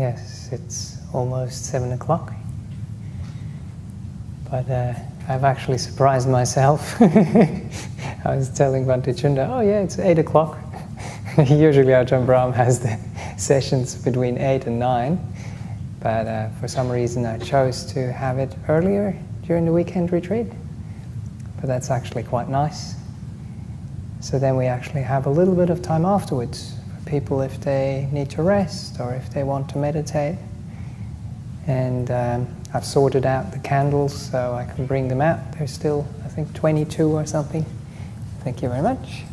Yes, it's almost 7 o'clock. But I've actually surprised myself. I was telling Bhante Cunda, oh yeah, it's 8 o'clock. Usually Ajahn Brahm has the sessions between 8 and 9. But for some reason I chose to have it earlier during the weekend retreat. But that's actually quite nice. So then we actually have a little bit of time afterwards for people if they need to rest or if they want to meditate. And I've sorted out the candles so I can bring them out. There's still, I think, 22 or something. Thank you very much.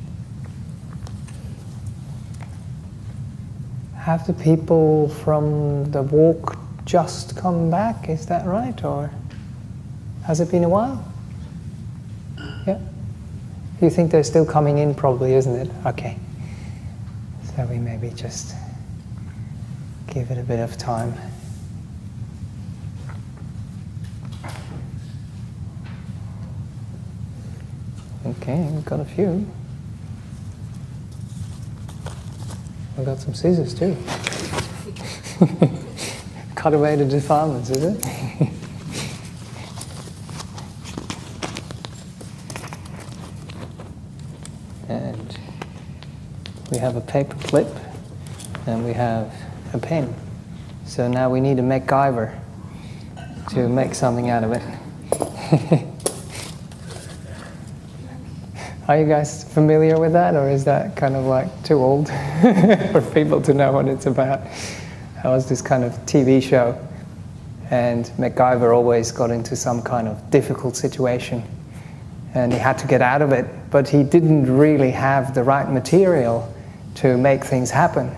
Have the people from the walk just come back? Is that right? Or has it been a while? Yeah? You think they're still coming in probably, isn't it? Okay. So we maybe just give it a bit of time. Okay, we've got a few. I've got some scissors too. Cut away the defilements, is it? And we have a paper clip and we have a pen. So now we need a MacGyver to make something out of it. Are you guys familiar with that, or is that kind of like too old for people to know what it's about? That was this kind of TV show, and MacGyver always got into some kind of difficult situation, and he had to get out of it, but he didn't really have the right material to make things happen.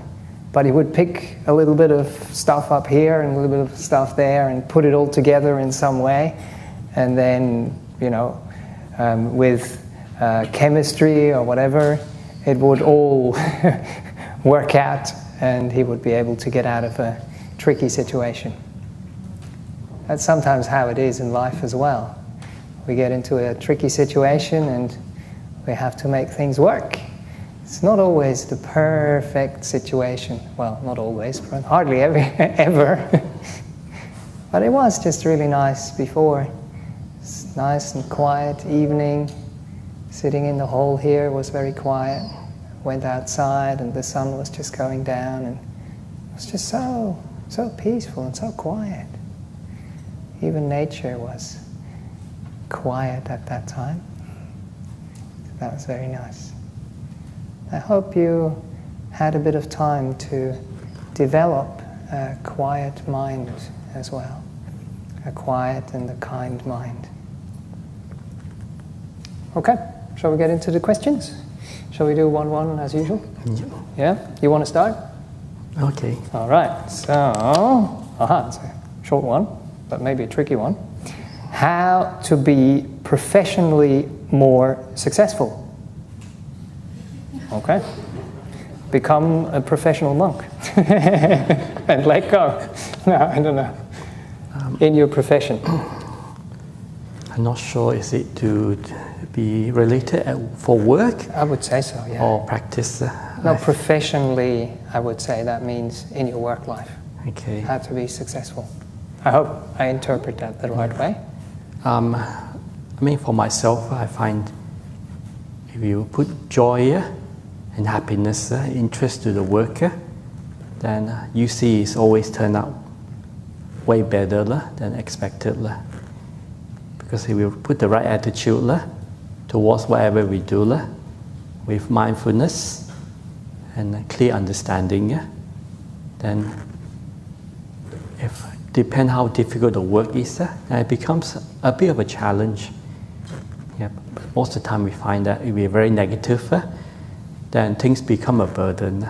But he would pick a little bit of stuff up here and a little bit of stuff there and put it all together in some way, and then, with chemistry or whatever, it would all work out and he would be able to get out of a tricky situation. That's sometimes how it is in life as well. We get into a tricky situation and we have to make things work. It's not always the perfect situation. Well, not always, but hardly ever. But it was just really nice before. It's nice and quiet evening. Sitting in the hall here was very quiet. Went outside and the sun was just going down and it was just so peaceful and so quiet. Even nature was quiet at that time. That was very nice. I hope you had a bit of time to develop a quiet mind as well. A quiet and a kind mind. Okay. Shall we get into the questions? Shall we do one as usual? Yeah? You want to start? Okay. All right. So, it's a short one, but maybe a tricky one. How to be professionally more successful? Okay. Become a professional monk and let go. No, I don't know. In your profession. I'm not sure, is it to be related for work? I would say so, yeah. Or practice? No, professionally, I would say that means in your work life. Okay. How to be successful. I hope I interpret that the right way. For myself, I find if you put joy and happiness, interest to the work, then you see it's always turn out way better than expected. Because if we put the right attitude towards whatever we do with mindfulness and clear understanding, then if depend how difficult the work is, it becomes a bit of a challenge. Yeah, most of the time we find that if we're very negative, then things become a burden.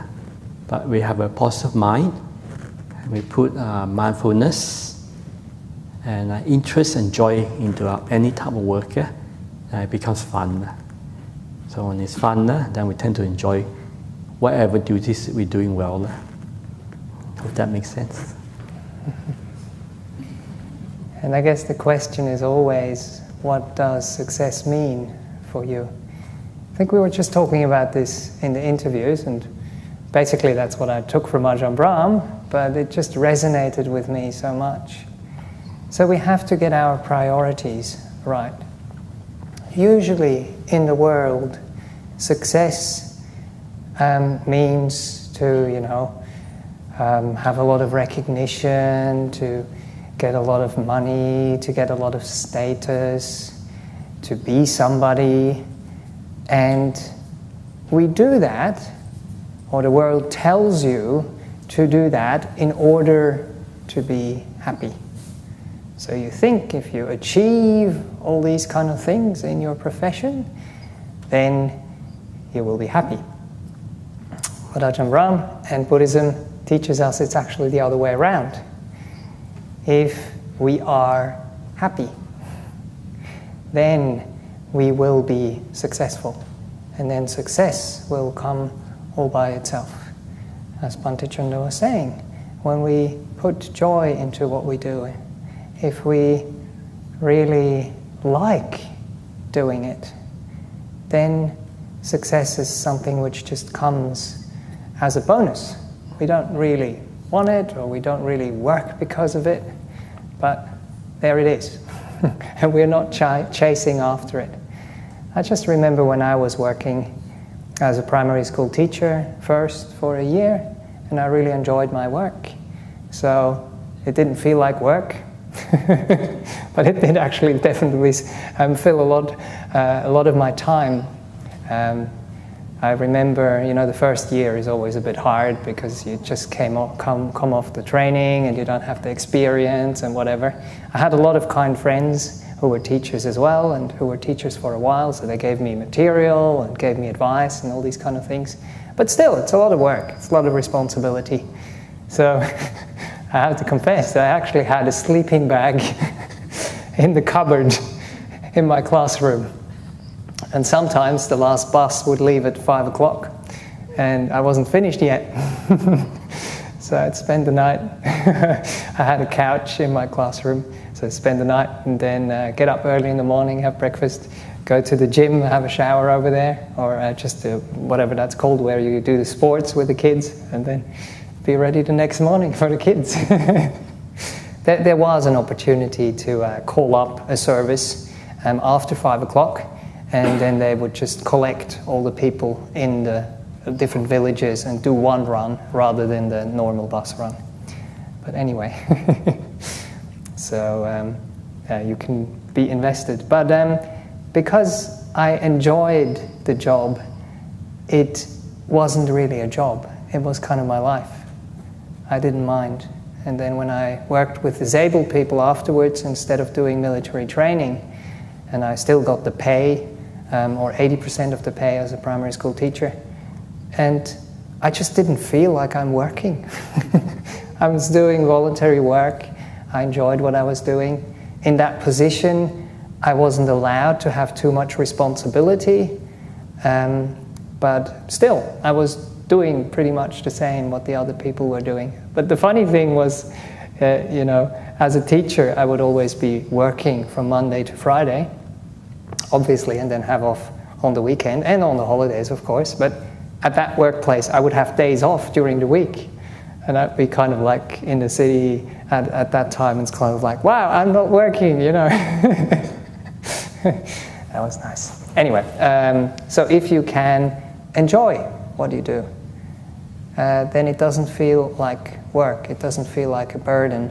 But we have a positive mind, and we put mindfulness and interest and joy into any type of work, it becomes fun. So when it's fun, then we tend to enjoy whatever duties we're doing well. Hope that makes sense. And I guess the question is always, what does success mean for you? I think we were just talking about this in the interviews, and basically that's what I took from Ajahn Brahm, but it just resonated with me so much. So we have to get our priorities right. Usually in the world, success means to, have a lot of recognition, to get a lot of money, to get a lot of status, to be somebody. And we do that, or the world tells you to do that in order to be happy. So you think if you achieve all these kind of things in your profession, then you will be happy. But Ajahn Brahm and Buddhism teaches us it's actually the other way around. If we are happy, then we will be successful. And then success will come all by itself. As Bhante Cunda was saying, when we put joy into what we do, if we really like doing it, then success is something which just comes as a bonus. We don't really want it, or we don't really work because of it, but there it is. And we're not chasing after it. I just remember when I was working as a primary school teacher first for a year, and I really enjoyed my work. So it didn't feel like work, but it did actually definitely fill a lot of my time. I remember, the first year is always a bit hard because you just come off the training and you don't have the experience and whatever. I had a lot of kind friends who were teachers as well, and who were teachers for a while, so they gave me material and gave me advice and all these kind of things. But still, it's a lot of work, it's a lot of responsibility. So I have to confess that I actually had a sleeping bag in the cupboard in my classroom. And sometimes the last bus would leave at 5 o'clock, and I wasn't finished yet. So I'd spend the night. I had a couch in my classroom, so I'd spend the night and then get up early in the morning, have breakfast, go to the gym, have a shower over there, or just whatever that's called, where you do the sports with the kids, and then be ready the next morning for the kids. There was an opportunity to call up a service after 5 o'clock, and then they would just collect all the people in the different villages and do one run rather than the normal bus run. But anyway, so you can be invested. But because I enjoyed the job, it wasn't really a job. It was kind of my life. I didn't mind. And then when I worked with disabled people afterwards, instead of doing military training, and I still got the pay, or 80% of the pay as a primary school teacher, and I just didn't feel like I'm working. I was doing voluntary work. I enjoyed what I was doing. In that position, I wasn't allowed to have too much responsibility, but still, I was doing pretty much the same what the other people were doing. But the funny thing was, as a teacher, I would always be working from Monday to Friday, obviously, and then have off on the weekend and on the holidays, of course. But at that workplace, I would have days off during the week. And I'd be kind of like in the city at that time, it's kind of like, wow, I'm not working, That was nice. Anyway, so if you can enjoy what you do, then it doesn't feel like work, it doesn't feel like a burden,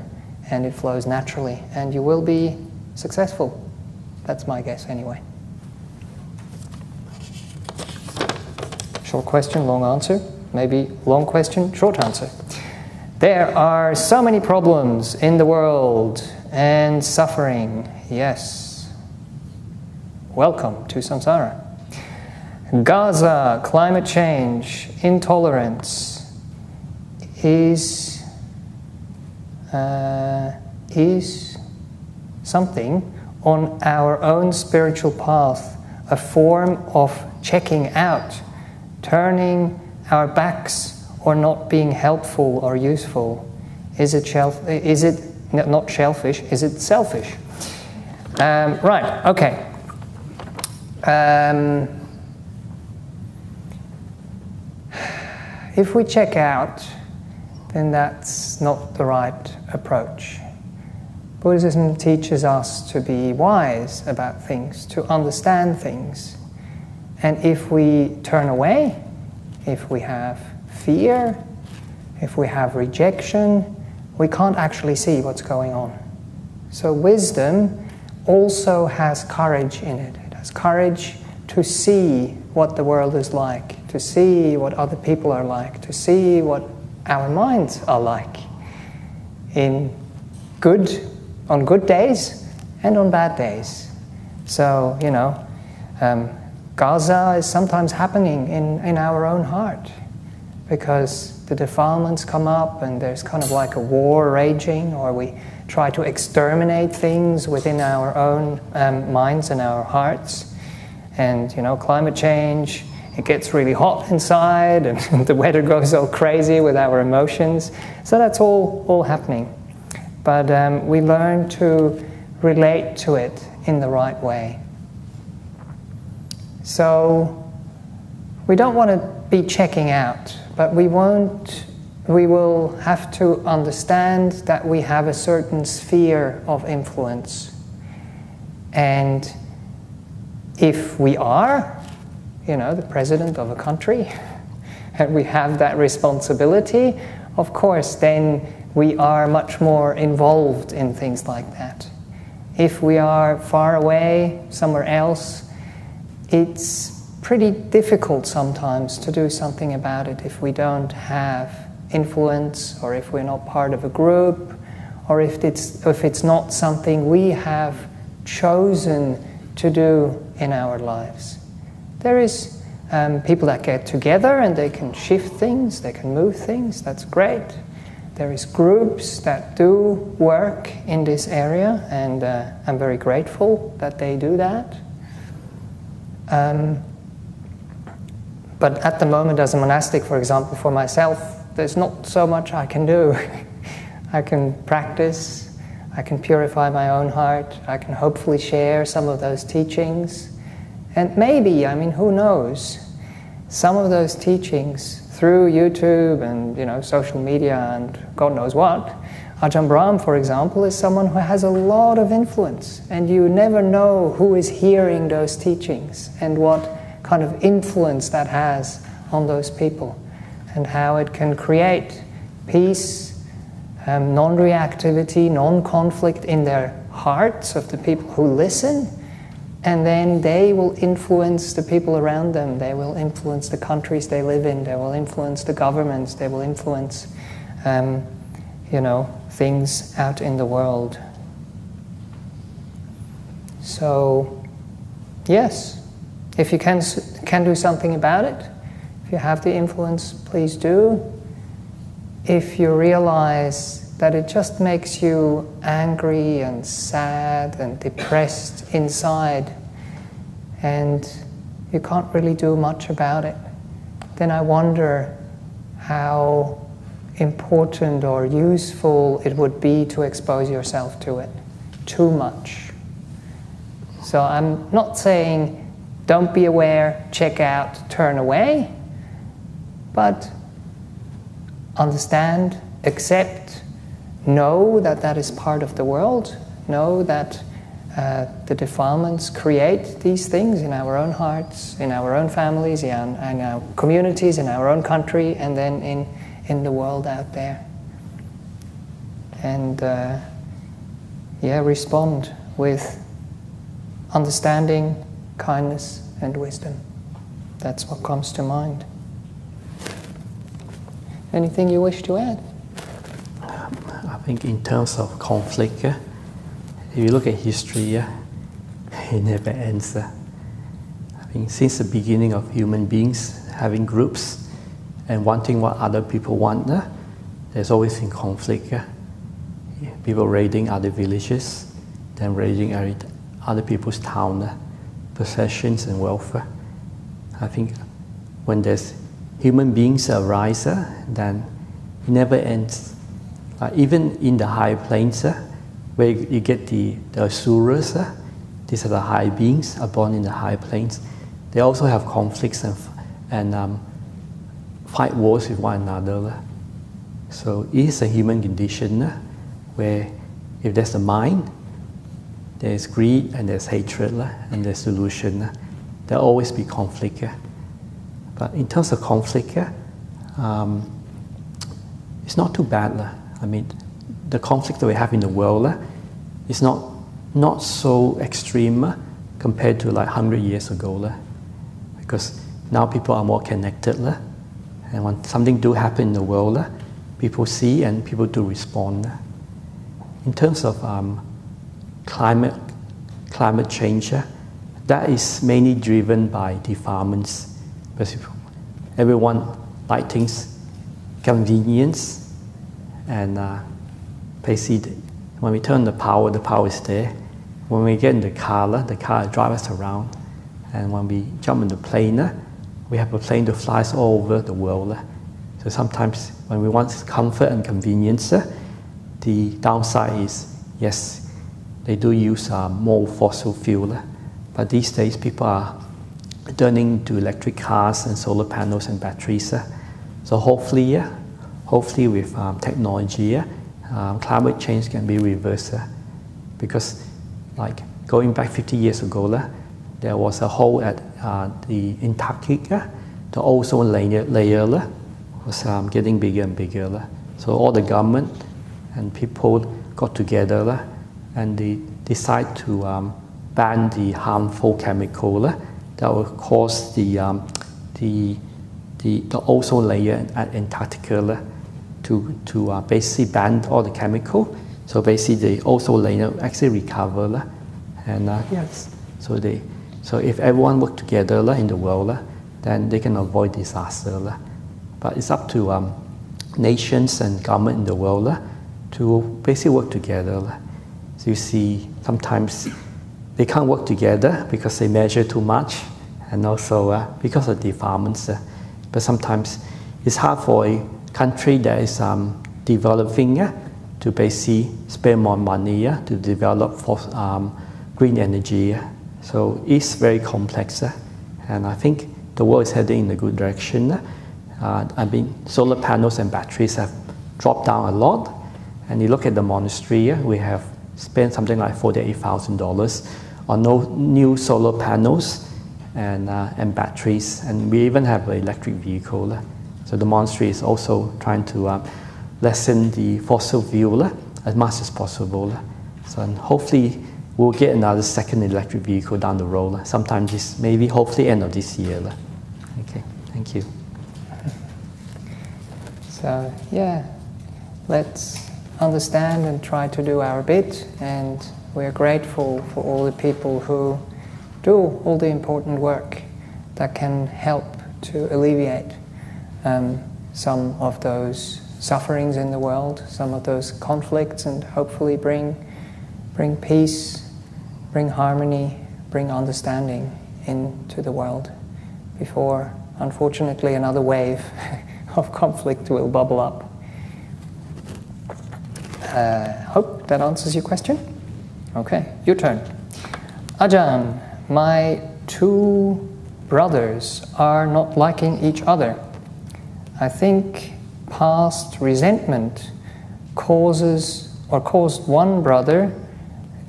and it flows naturally, and you will be successful. That's my guess anyway. Short question, long answer. Maybe long question, short answer. There are so many problems in the world and suffering. Yes. Welcome to samsara. Gaza, climate change, intolerance is something on our own spiritual path, a form of checking out, turning our backs or not being helpful or useful. Is it not shellfish? Is it selfish? Right, okay. If we check out then that's not the right approach. Buddhism teaches us to be wise about things, to understand things. And if we turn away, if we have fear, if we have rejection, we can't actually see what's going on. So wisdom also has courage in it. It has courage to see what the world is like, to see what other people are like, to see what our minds are like on good days and on bad days. So, Gaza is sometimes happening in our own heart because the defilements come up and there's kind of like a war raging, or we try to exterminate things within our own minds and our hearts. And, climate change, it gets really hot inside and the weather goes all crazy with our emotions. So that's all happening. But we learn to relate to it in the right way. So we don't want to be checking out, but we will have to understand that we have a certain sphere of influence. And if we are, the president of a country, and we have that responsibility, of course, then we are much more involved in things like that. If we are far away, somewhere else, it's pretty difficult sometimes to do something about it if we don't have influence, or if we're not part of a group, or if it's not something we have chosen to do in our lives. There is people that get together and they can shift things, they can move things, that's great. There is groups that do work in this area, and I'm very grateful that they do that. But at the moment as a monastic, for example, for myself, there's not so much I can do. I can practice, I can purify my own heart, I can hopefully share some of those teachings. And maybe, who knows, some of those teachings through YouTube and social media and God knows what. Ajahn Brahm, for example, is someone who has a lot of influence, and you never know who is hearing those teachings and what kind of influence that has on those people, and how it can create peace, non-reactivity, non-conflict in their hearts of the people who listen. And then they will influence the people around them. They will influence the countries they live in. They will influence the governments. They will influence, things out in the world. So, yes, if you can do something about it, if you have the influence, please do. If you realize that it just makes you angry and sad and depressed inside, and you can't really do much about it, then I wonder how important or useful it would be to expose yourself to it too much. So I'm not saying don't be aware, check out, turn away, but understand, accept, know that that is part of the world, know that the defilements create these things in our own hearts, in our own families, in our communities, in our own country, and then in the world out there. And respond with understanding, kindness, and wisdom. That's what comes to mind. Anything you wish to add? I think in terms of conflict, if you look at history, it never ends. I think since the beginning of human beings having groups and wanting what other people want, there's always been conflict. People raiding other villages, then raiding other people's town, possessions and wealth. I think when there's human beings arise, then it never ends. Even in the high planes, where you get the asuras, these are the high beings are born in the high planes. They also have conflicts and fight wars with one another. So it is a human condition where if there's a mind, there's greed and there's hatred and there's delusion. There'll always be conflict. But in terms of conflict, it's not too bad. I mean, the conflict that we have in the world is not so extreme compared to like 100 years ago. Because now people are more connected. And when something do happen in the world, people see and people do respond. In terms of climate change, that is mainly driven by defilements. Because everyone likes things, convenience, and basically when we turn the power is there. When we get in the car drives us around. And when we jump in the plane, we have a plane that flies all over the world. So sometimes when we want comfort and convenience, the downside is, yes, they do use more fossil fuel. But these days people are turning to electric cars and solar panels and batteries. So hopefully with technology, climate change can be reversed. Because like going back 50 years ago, there was a hole at the Antarctica. The ozone layer was getting bigger and bigger. So all the government and people got together and they decide to ban the harmful chemical that will cause the ozone layer at Antarctica to basically ban all the chemical. So basically the ozone layer actually recover. And yes, so if everyone work together in the world, then they can avoid disaster. But it's up to nations and government in the world to basically work together. So you see, sometimes they can't work together because they measure too much, and also because of defilements. But sometimes it's hard for a country that is developing to basically spend more money to develop green energy. So it's very complex, and I think the world is heading in a good direction. I mean, solar panels and batteries have dropped down a lot, and you look at the monastery, we have spent something like $48,000 on new solar panels and batteries, and we even have an electric vehicle. So the monastery is also trying to lessen the fossil fuel as much as possible. So and hopefully we'll get another second electric vehicle down the road, sometime maybe hopefully end of this year. Okay, thank you. So yeah, let's understand and try to do our bit, and we're grateful for all the people who do all the important work that can help to alleviate some of those sufferings in the world, some of those conflicts, and hopefully bring peace, bring harmony, bring understanding into the world before, unfortunately, another wave of conflict will bubble up. Hope that answers your question. Okay, your turn. Ajahn, my two brothers are not liking each other. I think past resentment caused one brother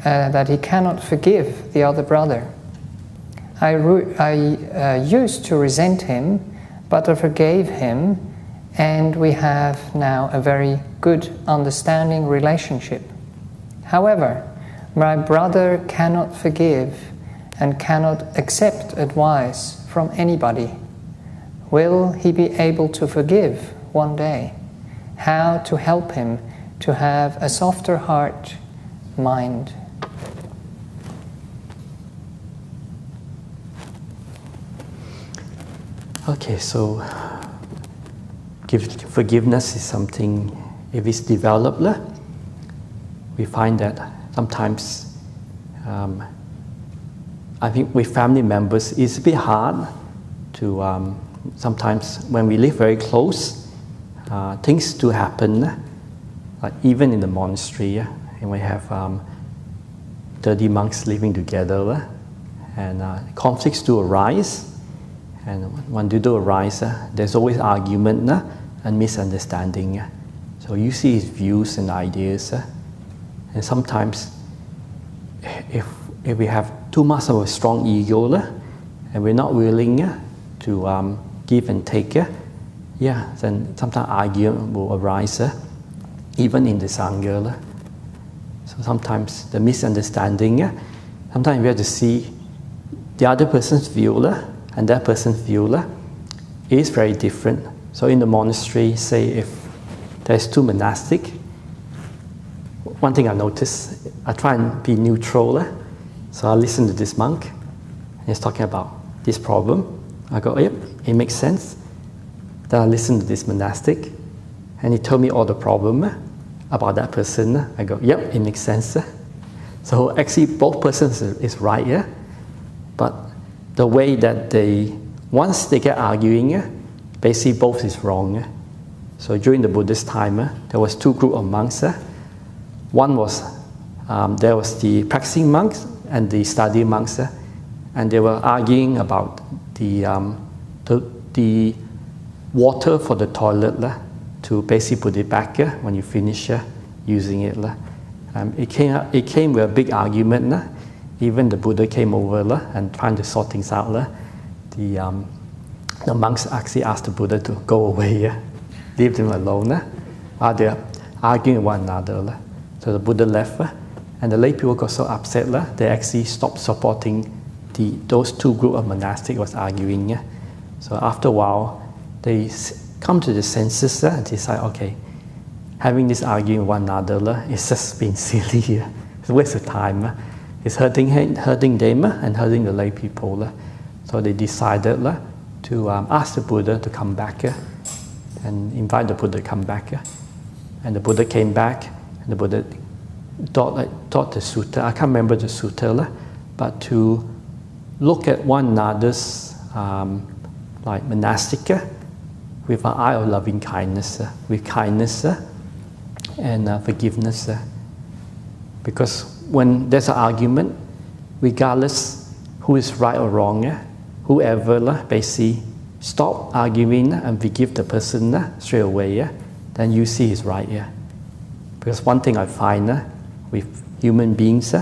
that he cannot forgive the other brother. I used to resent him, but I forgave him, and we have now a very good understanding relationship. However, my brother cannot forgive and cannot accept advice from anybody. Will he be able to forgive one day? How to help him to have a softer heart, mind? Okay, so forgiveness is something, if it's developed, we find that sometimes, I think with family members, it's a bit hard to, sometimes when we live very close, things do happen, like even in the monastery, and we have 30 monks living together, and conflicts do arise. And when they do arise, there's always argument and misunderstanding. So you see his views and ideas. And sometimes, if we have too much of a strong ego, and we're not willing to give and take, then sometimes argument will arise, even in the Sangha. So sometimes the misunderstanding, sometimes we have to see the other person's view and that person's view is very different. So in the monastery, say if there's two monastic, one thing I notice, I try and be neutral. So I listen to this monk, and he's talking about this problem. I go, yep, it makes sense. Then I listen to this monastic, and he told me all the problem about that person. I go, yep, it makes sense. So actually both persons is right, but the way that once they get arguing, basically both is wrong. So during the Buddhist time, there was two groups of monks. One was, there was the practicing monks and the study monks, and they were arguing about the water for the toilet to basically put it back when you finish using it. It came with a big argument. Even the Buddha came over and trying to sort things out. The monks actually asked the Buddha to go away, leave them alone, while they're arguing with one another. So the Buddha left, and the lay people got so upset, they actually stopped supporting those two groups of monastic was arguing. So after a while, they come to the senses and decide, okay, having this arguing with one another is just being silly. It's a waste of time. It's hurting them and hurting the lay people. So they decided to ask the Buddha to come back and invite the Buddha to come back. And the Buddha came back, and the Buddha taught the sutta. I can't remember the sutta, but to look at one another's like monastic with an eye of loving kindness, with kindness and forgiveness. Because when there's an argument, regardless who is right or wrong, whoever basically stop arguing and forgive the person straight away, then you see he's right. Because one thing I find with human beings,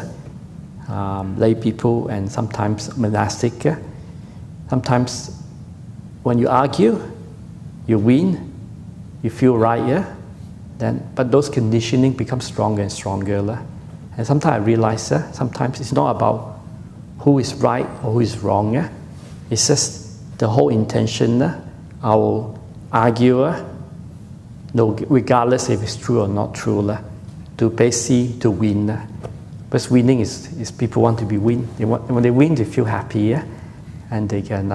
lay people and sometimes monastic, sometimes when you argue, you win, you feel right, but those conditioning become stronger and stronger. And sometimes I realize sometimes it's not about who is right or who is wrong. It's just the whole intention. Our arguer, regardless if it's true or not true, to basically to win. Because winning is people want to be win. When they win, they feel happy, and they can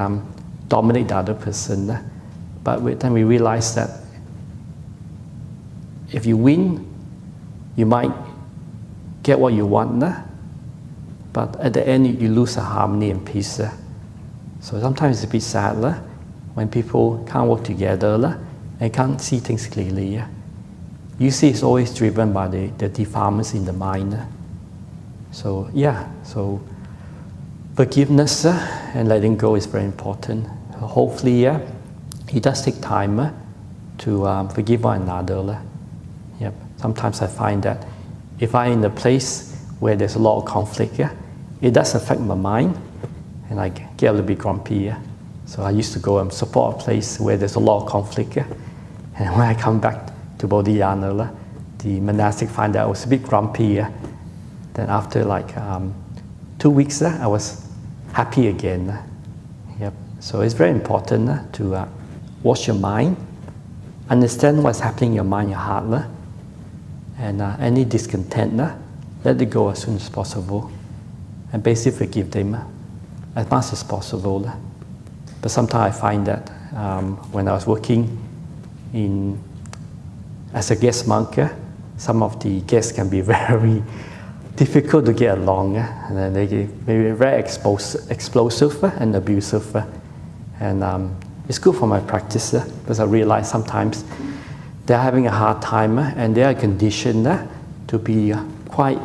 dominate the other person. But then we realize that if you win, you might get what you want, but at the end you lose the harmony and peace. So sometimes it's a bit sad when people can't work together and can't see things clearly. You see, it's always driven by the defilements in the mind. So forgiveness and letting go is very important. Hopefully, it does take time to forgive one another. Yep. Sometimes I find that if I'm in a place where there's a lot of conflict, it does affect my mind, and I get a little bit grumpy. So I used to go and support a place where there's a lot of conflict, and when I come back to Bodhidhaja, the monastic find that I was a bit grumpy. Then after 2 weeks, I was happy again. Yep. So it's very important to watch your mind, understand what's happening in your mind, your heart, and any discontent, let it go as soon as possible, and basically forgive them as much as possible. But sometimes I find that when I was working as a guest monk, some of the guests can be very difficult to get along, and then they can be very explosive and abusive. And it's good for my practice because I realize sometimes they're having a hard time and they are conditioned to be quite.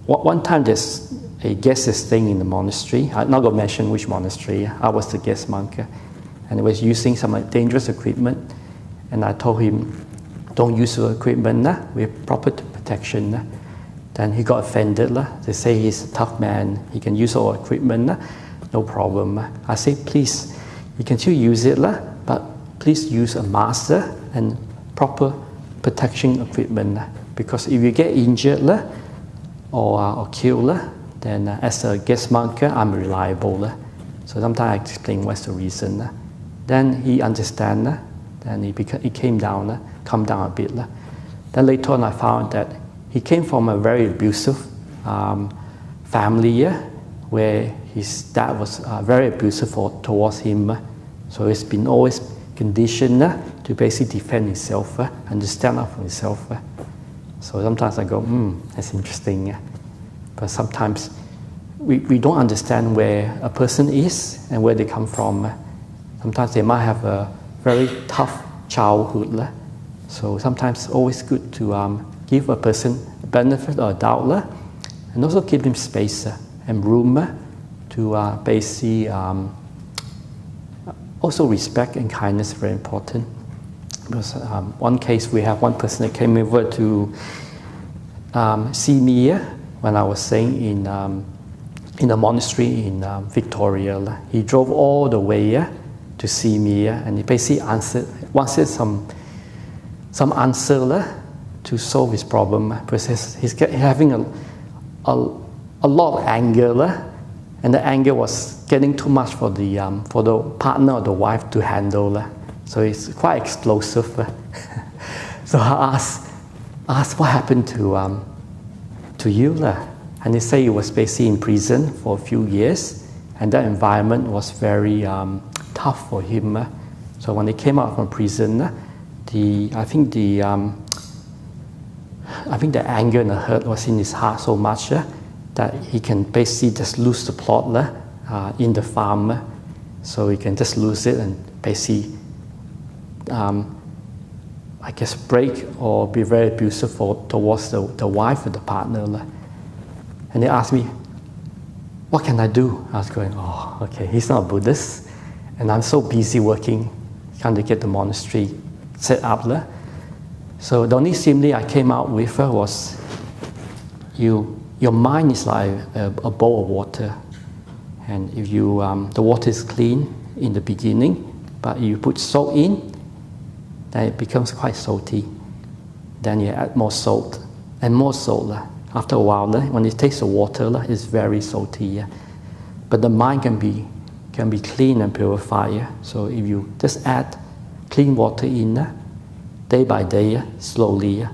One time there's a guest is staying in the monastery. I'm not going to mention which monastery. I was the guest monk. and he was using some dangerous equipment. And I told him, don't use the equipment with proper protection. Then he got offended. They say he's a tough man, he can use all equipment, no problem. I say, please, you can still use it, but please use a mask and proper protection equipment. Because if you get injured or killed, then as a guest monk, I'm reliable. So sometimes I explain what's the reason. Then he understand. Then he calmed down a bit. Then later on I found that he came from a very abusive family where his dad was very abusive towards him. So he's been always conditioned to basically defend himself and to stand up for himself. So sometimes I go, that's interesting. But sometimes we don't understand where a person is and where they come from. Sometimes they might have a very tough childhood. So sometimes it's always good to give a person a benefit or a doubt, and also give them space and room to basically also respect and kindness is very important. Because one case, we have one person that came over to see me when I was staying in a monastery in Victoria. He drove all the way to see me, and he basically wanted some answer to solve his problem, because he's having a lot of anger, and the anger was getting too much for the partner or the wife to handle. So it's quite explosive. So I asked what happened to you, and they say he was basically in prison for a few years, and that environment was very tough for him. So when he came out from prison, I think the anger and the hurt was in his heart so much that he can basically just lose the plot in the farm. So he can just lose it and basically, I guess, break or be very abusive towards the wife or the partner. And they asked me, what can I do? I was going, oh, okay, he's not a Buddhist, and I'm so busy working, trying to get the monastery set up. So the only simile I came out with was, your mind is like a bowl of water, and if the water is clean in the beginning, but you put salt in, then it becomes quite salty. Then you add more salt and more salt. After a while, when it tastes the water, it's very salty. But the mind can be clean and purified. So if you just add clean water in, day by day, slowly,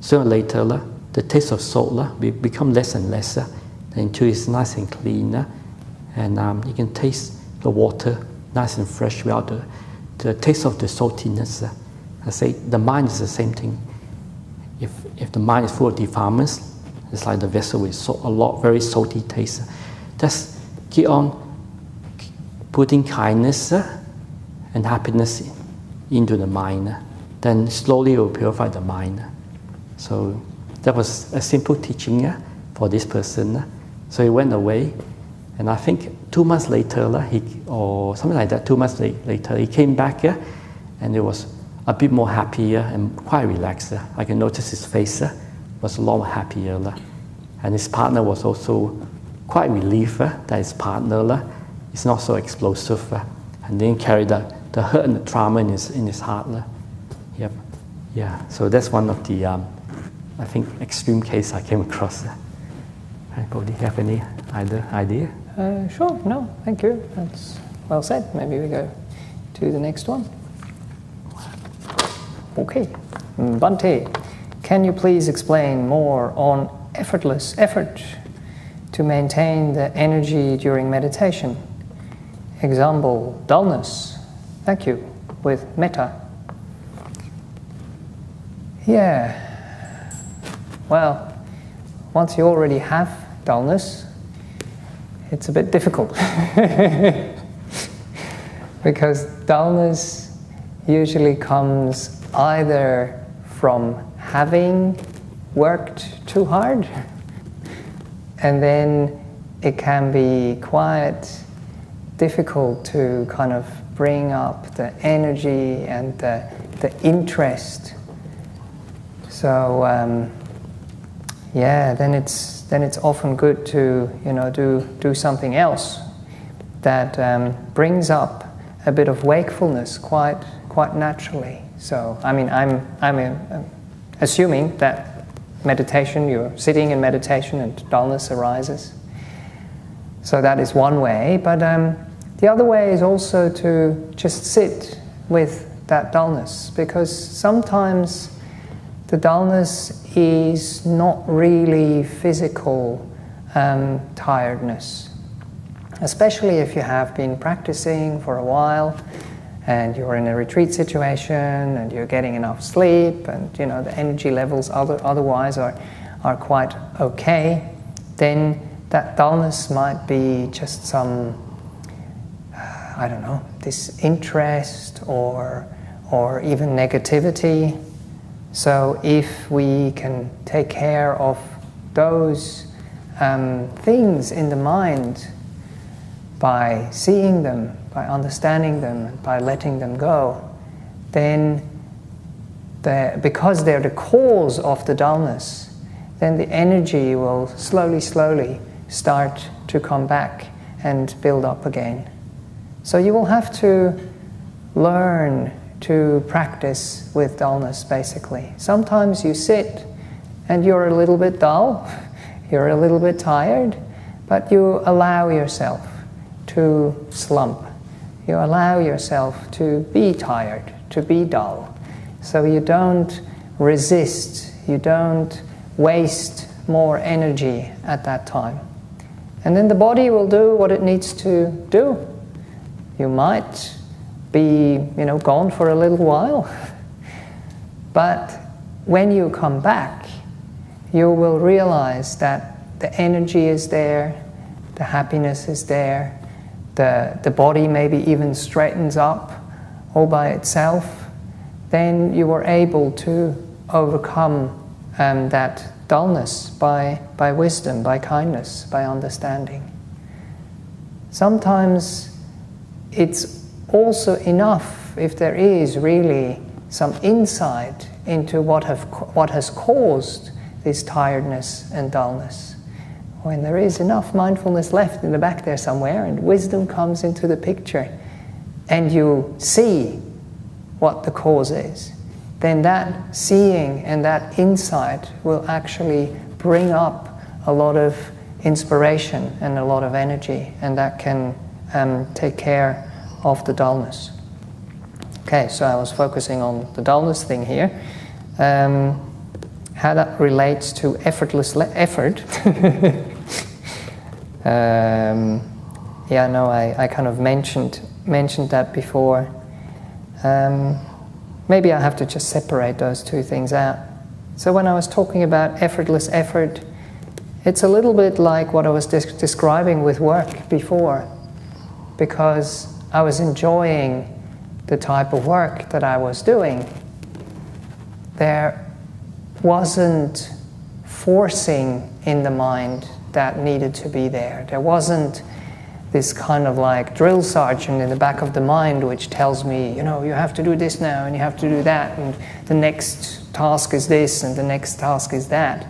sooner or later, the taste of salt will become less and less until it's nice and clean, and you can taste the water nice and fresh without the taste of the saltiness. I say the mind is the same thing. If the mind is full of defilements, it's like the vessel with very salty taste. Just keep on putting kindness and happiness into the mind. Then slowly it will purify the mind. So that was a simple teaching for this person. So he went away, and I think 2 months later, or something like that, 2 months later, he came back, and he was a bit more happier and quite relaxed. I can notice his face was a lot happier. And his partner was also quite relieved that his partner is not so explosive and didn't carry the hurt and the trauma in his heart. Yep. Yeah, so that's one of the, I think, extreme case I came across. Right, Bodhi, you have any idea? Sure, no, thank you. That's well said. Maybe we go to the next one. Okay. Bhante, can you please explain more on effortless effort to maintain the energy during meditation? Example, dullness. Thank you. With metta. Yeah. Well, once you already have dullness, it's a bit difficult. Because dullness usually comes either from having worked too hard, and then it can be quite difficult to kind of bring up the energy and the interest. So then it's often good to do something else that brings up a bit of wakefulness quite naturally. So I'm assuming that meditation, you're sitting in meditation and dullness arises. So that is one way, but the other way is also to just sit with that dullness, because sometimes the dullness is not really physical tiredness. Especially if you have been practicing for a while and you're in a retreat situation and you're getting enough sleep and the energy levels otherwise are quite okay, then that dullness might be just some, disinterest or even negativity. So if we can take care of those things in the mind by seeing them, by understanding them, by letting them go, then because they're the cause of the dullness, then the energy will slowly start to come back and build up again. So you will have to learn to practice with dullness, basically. Sometimes you sit and you're a little bit dull, you're a little bit tired, but you allow yourself to slump. You allow yourself to be tired, to be dull. So you don't resist, you don't waste more energy at that time. And then the body will do what it needs to do. You might be, gone for a little while, but when you come back, you will realize that the energy is there, the happiness is there, the body maybe even straightens up all by itself. Then you are able to overcome that dullness by wisdom, by kindness, by understanding. Sometimes it's also enough if there is really some insight into what has caused this tiredness and dullness. When there is enough mindfulness left in the back there somewhere and wisdom comes into the picture and you see what the cause is, then that seeing and that insight will actually bring up a lot of inspiration and a lot of energy, and that can take care of the dullness. Okay, so I was focusing on the dullness thing here. How that relates to effortless effort. I kind of mentioned that before. Maybe I have to just separate those two things out. So when I was talking about effortless effort, it's a little bit like what I was describing with work before, because I was enjoying the type of work that I was doing. There wasn't forcing in the mind that needed to be there. There wasn't this kind of like drill sergeant in the back of the mind which tells me, you have to do this now and you have to do that and the next task is this and the next task is that.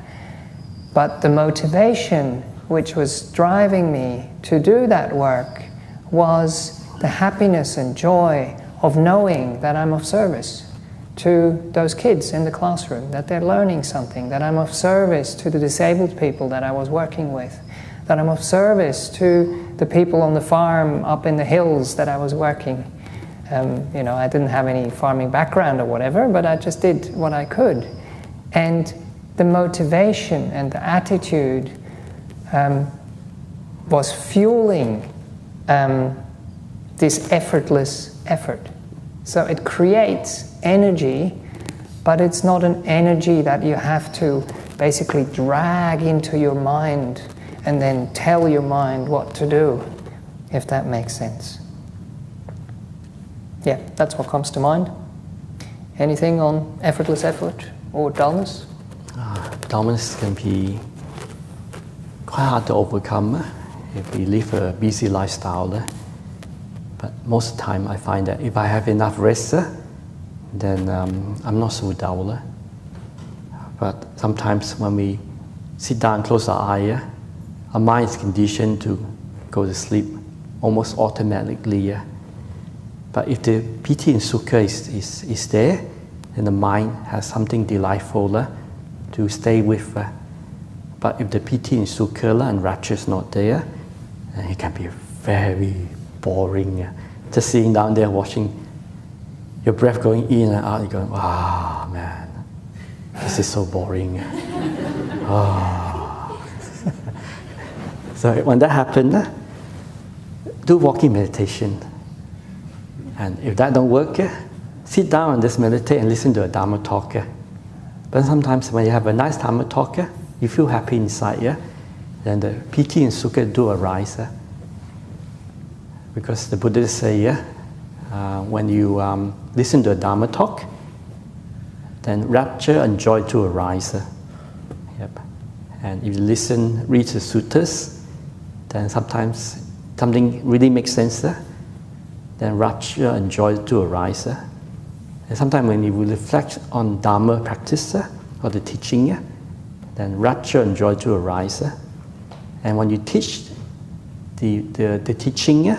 But the motivation which was driving me to do that work was the happiness and joy of knowing that I'm of service to those kids in the classroom, that they're learning something, that I'm of service to the disabled people that I was working with, that I'm of service to the people on the farm up in the hills that I was working. I didn't have any farming background or whatever, but I just did what I could. And the motivation and the attitude was fueling this effortless effort. So it creates energy, but it's not an energy that you have to basically drag into your mind and then tell your mind what to do, if that makes sense. Yeah, that's what comes to mind. Anything on effortless effort or dullness? Dullness can be quite hard to overcome if we live a busy lifestyle. But most of the time I find that if I have enough rest, then I'm not so dull. But sometimes when we sit down and close our eye, our mind is conditioned to go to sleep almost automatically. But if the piti and sukha is there, then the mind has something delightful to stay with. But if the piti and sukha and rapture is not there, then it can be very boring. Just sitting down there watching your breath going in and out, you're going, ah, man, this is so boring. So when that happens, do walking meditation. And if that don't work, sit down and just meditate and listen to a Dharma talk. But sometimes when you have a nice Dharma talk, you feel happy inside, then the piti and sukha do arise. Because the Buddhists say, when you listen to a Dharma talk, then rapture and joy do arise. Yep. And if you read the suttas, then sometimes something really makes sense. Then rapture and joy do arise. And sometimes when you reflect on Dharma practice or the teaching, then rapture and joy do arise. And when you teach the teaching,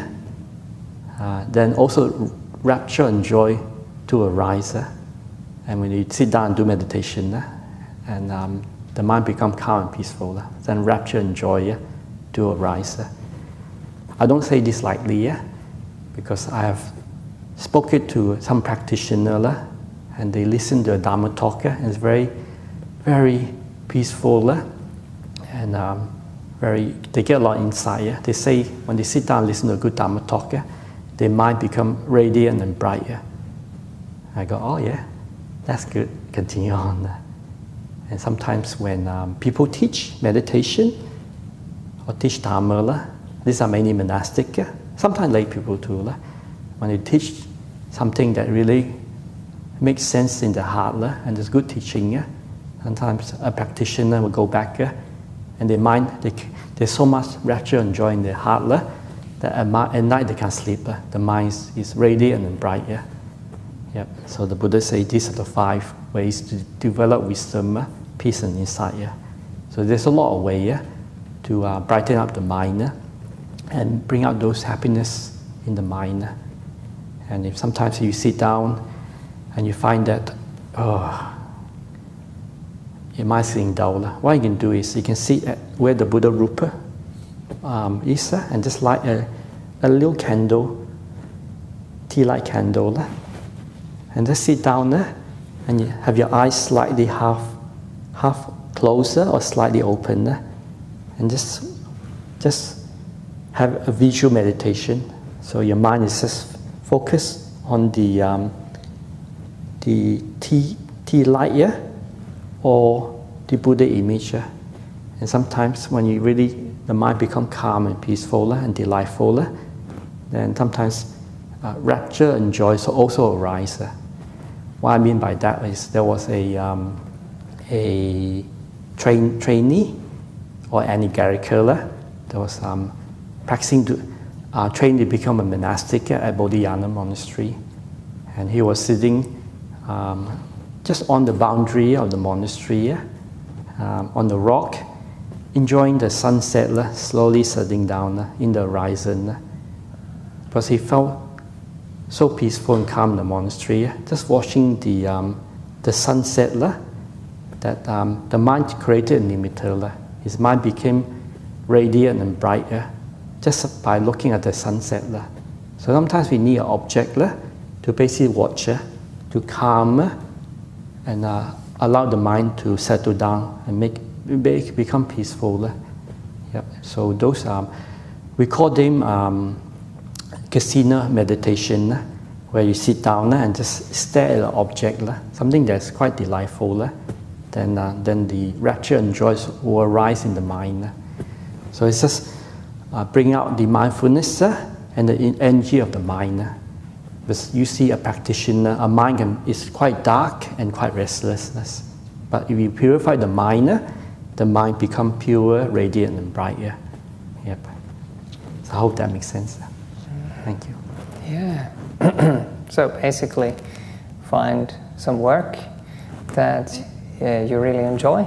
then also rapture and joy do arise. And when you sit down and do meditation, and the mind becomes calm and peaceful, then rapture and joy do arise. I don't say this lightly, because I have spoken to some practitioners, and they listen to a Dharma talk, and it's very, very peaceful, and they get a lot of insight. They say when they sit down and listen to a good Dharma talk, their mind become radiant and bright. I go, oh yeah, that's good, continue on. And sometimes when people teach meditation or teach Dharma, these are mainly monastic, sometimes lay people too. When they teach something that really makes sense in the heart and there's good teaching, sometimes a practitioner will go back and their mind, there's so much rapture and joy in their heart that at night they can't sleep. The mind is radiant and bright. Yep. So the Buddha says these are the 5 ways to develop wisdom, peace and insight. So there's a lot of ways to brighten up the mind and bring out those happiness in the mind. And if sometimes you sit down and you find that, your mind's getting dull, what you can do is you can sit at where the Buddha Rupa is and just light a little candle, tea light candle, and just sit down and you have your eyes slightly half closer or slightly open, and just have a visual meditation. So your mind is just focused on the tea light or the Buddha image. And sometimes when the mind becomes calm and peaceful and delightful, then sometimes rapture and joy also arise. What I mean by that is there was a trainee or anigarikala that was practicing to train to become a monastic at Bodhidhaja monastery, and he was sitting just on the boundary of the monastery on the rock, enjoying the sunset slowly setting down in the horizon, because he felt so peaceful and calm in the monastery, just watching the sunset that the mind created a nimitta. His mind became radiant and bright just by looking at the sunset. So sometimes we need an object to basically watch, to calm and allow the mind to settle down and make it become peaceful. Yep. So those we call them casino meditation, where you sit down and just stare at an object, something that's quite delightful. Then the rapture and joy will arise in the mind. So it's just bring out the mindfulness and the energy of the mind. Because you see a practitioner, a mind is quite dark and quite restless. But if you purify the mind becomes pure, radiant and bright. Yep. So I hope that makes sense. Thank you. Yeah. So basically, find some work that you really enjoy,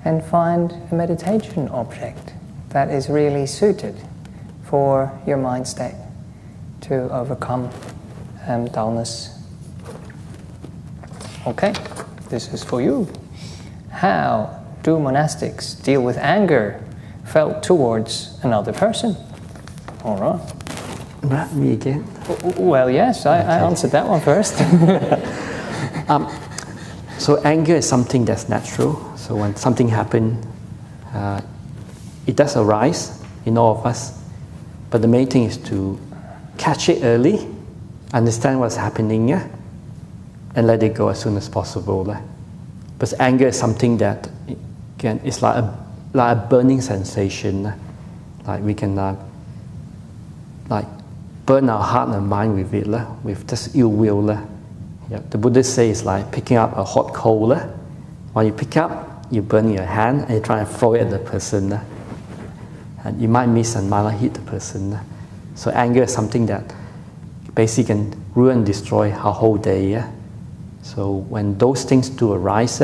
and find a meditation object that is really suited for your mind state to overcome dullness. Okay, this is for you. How do monastics deal with anger felt towards another person? All right. Me again? Well, yes, I answered that one first. So anger is something that's natural. So when something happens, it does arise in all of us. But the main thing is to catch it early, understand what's happening, and let it go as soon as possible. Because anger is something that it's like a burning sensation. Like we can like burn our heart and mind with it, with just ill will. Yeah. The Buddha says it's like picking up a hot coal. When you pick up, you burn your hand and you try to throw it at the person. And you might miss and might not hit the person. So anger is something that basically can ruin and destroy our whole day. So when those things do arise,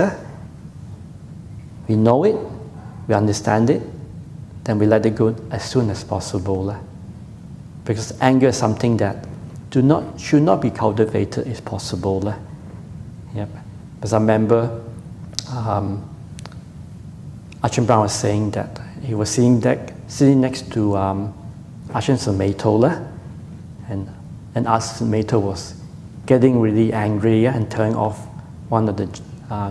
we know it, we understand it, then we let it go as soon as possible. Because anger is something that should not be cultivated if possible. Yep. Because I remember Ajahn Brahm was saying that he was sitting next to Ajahn Sumedho, and Ajahn Sumedho was getting really angry and turning off one of the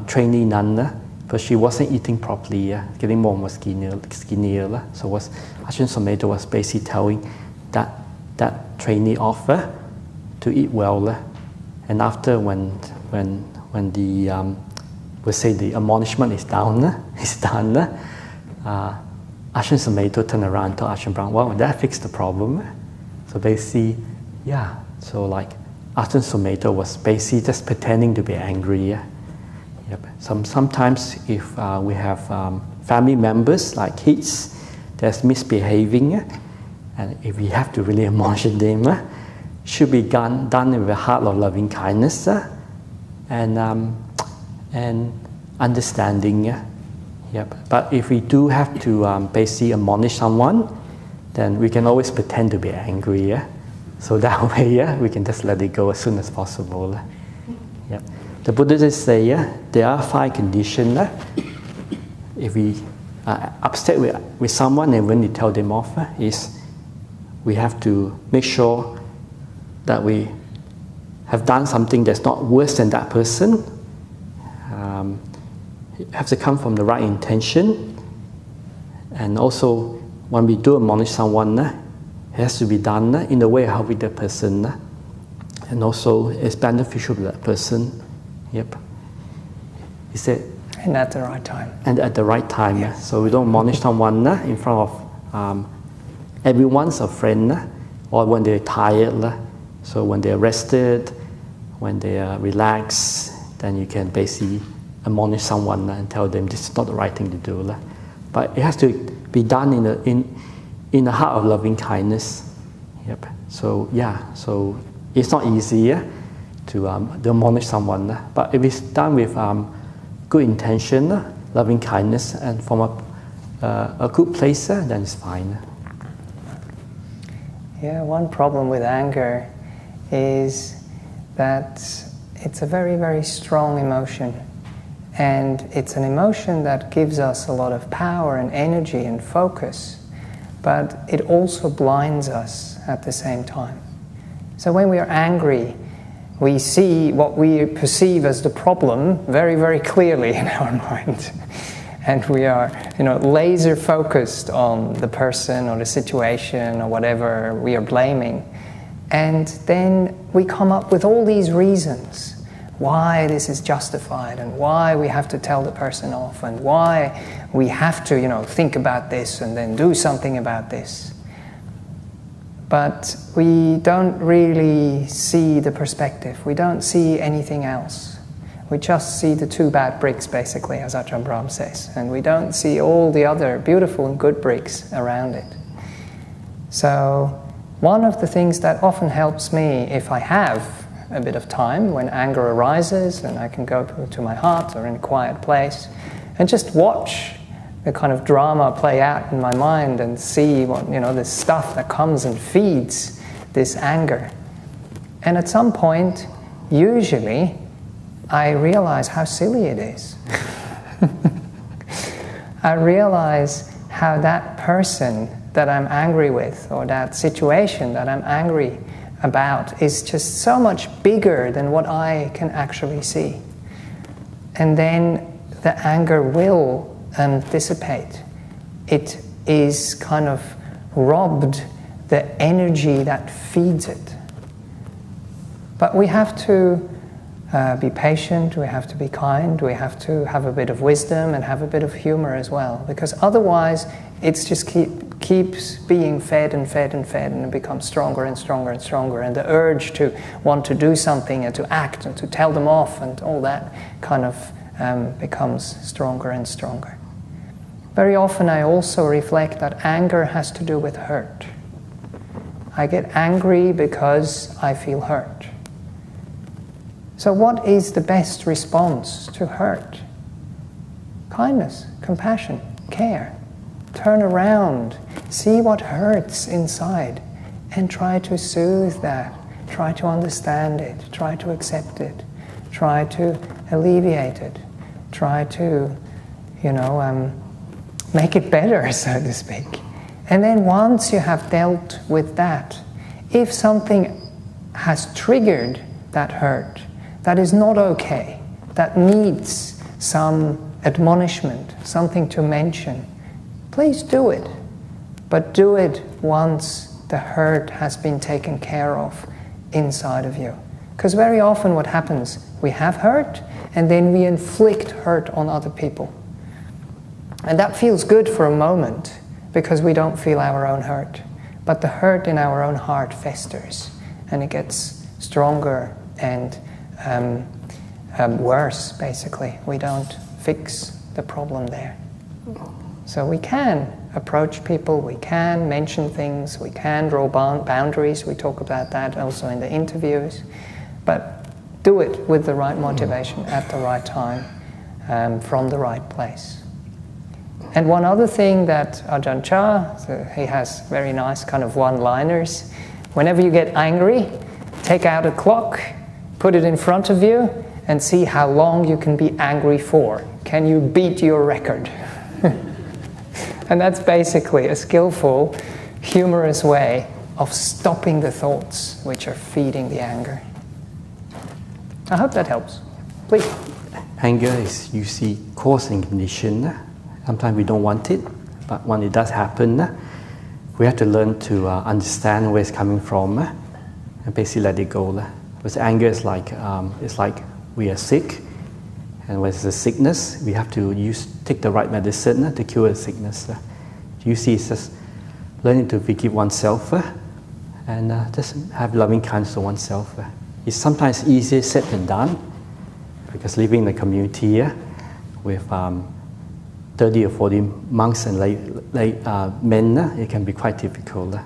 trainee nuns because she wasn't eating properly, getting more and more skinnier. So Ajahn Sumedho was basically telling that trainee off to eat well. And after when the we say the admonishment is done, Ajahn Sumedho turned around and told Ajahn Brahm, well, that fixed the problem. So basically, yeah, so like Ajahn Sumedho was basically just pretending to be angry. Yep. Sometimes if we have family members like kids that's misbehaving, and if we have to really admonish them, should be done with a heart of loving kindness and understanding. Yep. But if we do have to basically admonish someone, then we can always pretend to be angry. So that way, we can just let it go as soon as possible. Yep. The Buddha just say, there are 5 conditions. If we are upset with someone and when we tell them off, is we have to make sure that we have done something that's not worse than that person. It has to come from the right intention. And also, when we do admonish someone, it has to be done in the way how with the person. And also, it's beneficial to that person. Yep. He said, and at the right time. And at the right time. Yes. So we don't admonish someone in front of everyone's a friend, or when they're tired. So when they're rested, when they are relaxed, then you can basically admonish someone and tell them this is not the right thing to do. But it has to be done in the heart of loving kindness. Yep. So yeah, so it's not easy to admonish someone, but if it's done with good intention, loving kindness, and from a good place, then it's fine. Yeah, one problem with anger is that it's a very, very strong emotion. And it's an emotion that gives us a lot of power and energy and focus, but it also blinds us at the same time. So when we are angry, we see what we perceive as the problem very, very clearly in our mind. And we are, laser focused on the person or the situation or whatever we are blaming. And then we come up with all these reasons why this is justified and why we have to tell the person off and why we have to, think about this and then do something about this. But we don't really see the perspective. We don't see anything else. We just see the 2 bad bricks, basically, as Ajahn Brahm says. And we don't see all the other beautiful and good bricks around it. So one of the things that often helps me if I have a bit of time when anger arises, and I can go to my heart or in a quiet place and just watch the kind of drama play out in my mind and see what, this stuff that comes and feeds this anger. And at some point, usually, I realize how silly it is. I realize how that person that I'm angry with, or that situation that I'm angry about, is just so much bigger than what I can actually see. And then the anger will dissipate. It is kind of robbed the energy that feeds it. But we have to be patient, we have to be kind, we have to have a bit of wisdom and have a bit of humor as well, because otherwise it's just keeps being fed and fed and fed, and it becomes stronger and stronger and stronger, and the urge to want to do something and to act and to tell them off and all that kind of becomes stronger and stronger. Very often I also reflect that anger has to do with hurt. I get angry because I feel hurt. So what is the best response to hurt? Kindness, compassion, care. Turn around, see what hurts inside, and try to soothe that. Try to understand it, try to accept it, try to alleviate it, try to, make it better, so to speak. And then once you have dealt with that, if something has triggered that hurt, that is not okay, that needs some admonishment, something to mention, please do it. But do it once the hurt has been taken care of inside of you. Because very often what happens, we have hurt, and then we inflict hurt on other people. And that feels good for a moment, because we don't feel our own hurt. But the hurt in our own heart festers, and it gets stronger and worse, basically. We don't fix the problem there. So we can approach people, we can mention things, we can draw boundaries. We talk about that also in the interviews. But do it with the right motivation at the right time, from the right place. And one other thing that Ajahn Chah, so he has very nice kind of one-liners. Whenever you get angry, take out a clock, put it in front of you, and see how long you can be angry for. Can you beat your record? And that's basically a skillful, humorous way of stopping the thoughts which are feeding the anger. I hope that helps. Please. Anger is usually cause and condition. Sometimes we don't want it, but when it does happen, we have to learn to understand where it's coming from and basically let it go. Because anger is like we are sick, and when it's a sickness, we have to take the right medicine to cure the sickness. Usually it's just learning to forgive oneself and just have loving kindness to oneself. It's sometimes easier said than done, because living in a community with 30 or 40 monks and men, it can be quite difficult.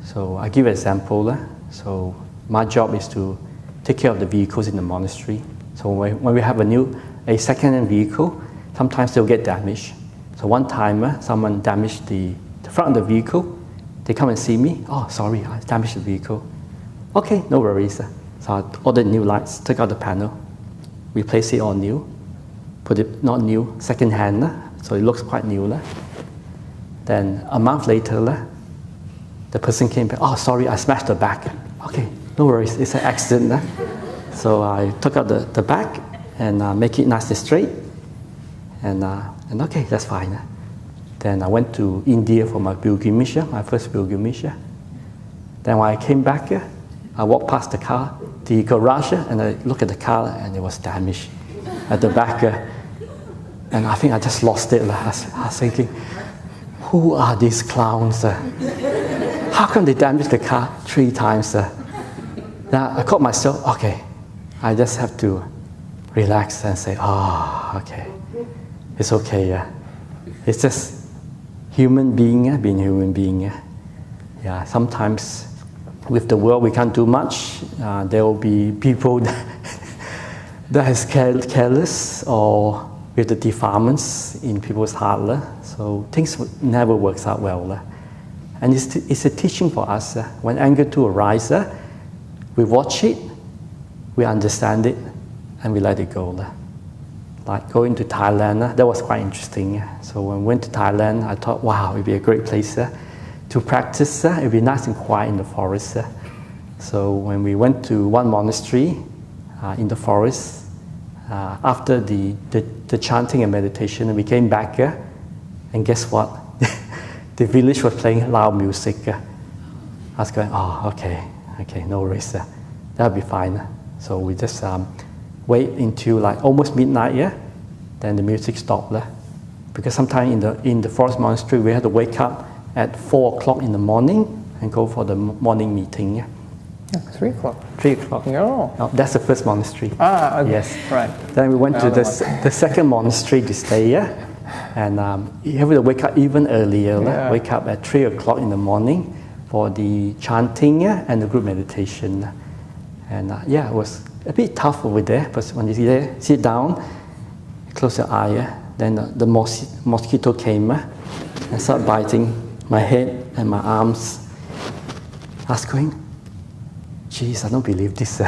So I give an example. So my job is to take care of the vehicles in the monastery. So when we have a second-hand vehicle, sometimes they'll get damaged. So one time, someone damaged the front of the vehicle. They come and see me. Oh, sorry, I damaged the vehicle. Okay, no worries. So I ordered new lights, took out the panel, replaced it all new, put it not new, second-hand, so it looks quite new. Then a month later, the person came back. Oh, sorry, I smashed the back. Okay, no worries, it's an accident. So I took out the back and make it nice and straight. And okay, that's fine. Then I went to India for my pilgrimage, my first pilgrimage. Then when I came back, I walked past the garage, and I looked at the car, and it was damaged at the back. And I think I just lost it. I was thinking, who are these clowns? How come they damaged the car 3 times? Now I caught myself, okay, I just have to relax and say, okay, it's okay. It's just human being being human being. Yeah, sometimes with the world we can't do much. There will be people that is careless or with the defilements in people's heart. So things never works out well. And it's a teaching for us. When anger to arise, we watch it, we understand it, and we let it go. Like going to Thailand, that was quite interesting. So when we went to Thailand, I thought, wow, it'd be a great place to practice. It'd be nice and quiet in the forest. So when we went to one monastery in the forest, after the chanting and meditation, we came back, and guess what? The village was playing loud music. I was going, oh, okay, no worries. That'll be fine. So we just wait until like almost midnight, then the music stopped. Because sometimes in the forest monastery, we had to wake up at 4 o'clock in the morning and go for the morning meeting. 3 o'clock. 3 o'clock. Oh. No, that's the first monastery. Ah, okay. Yes. Right. Then we went to the second monastery to stay, and you have to wake up even earlier. Yeah. Wake up at 3 o'clock in the morning for the chanting and the group meditation. And it was a bit tough over there, but when you sit down, close your eye, then the mosquito came and started biting my head and my arms. I was going, geez, I don't believe this.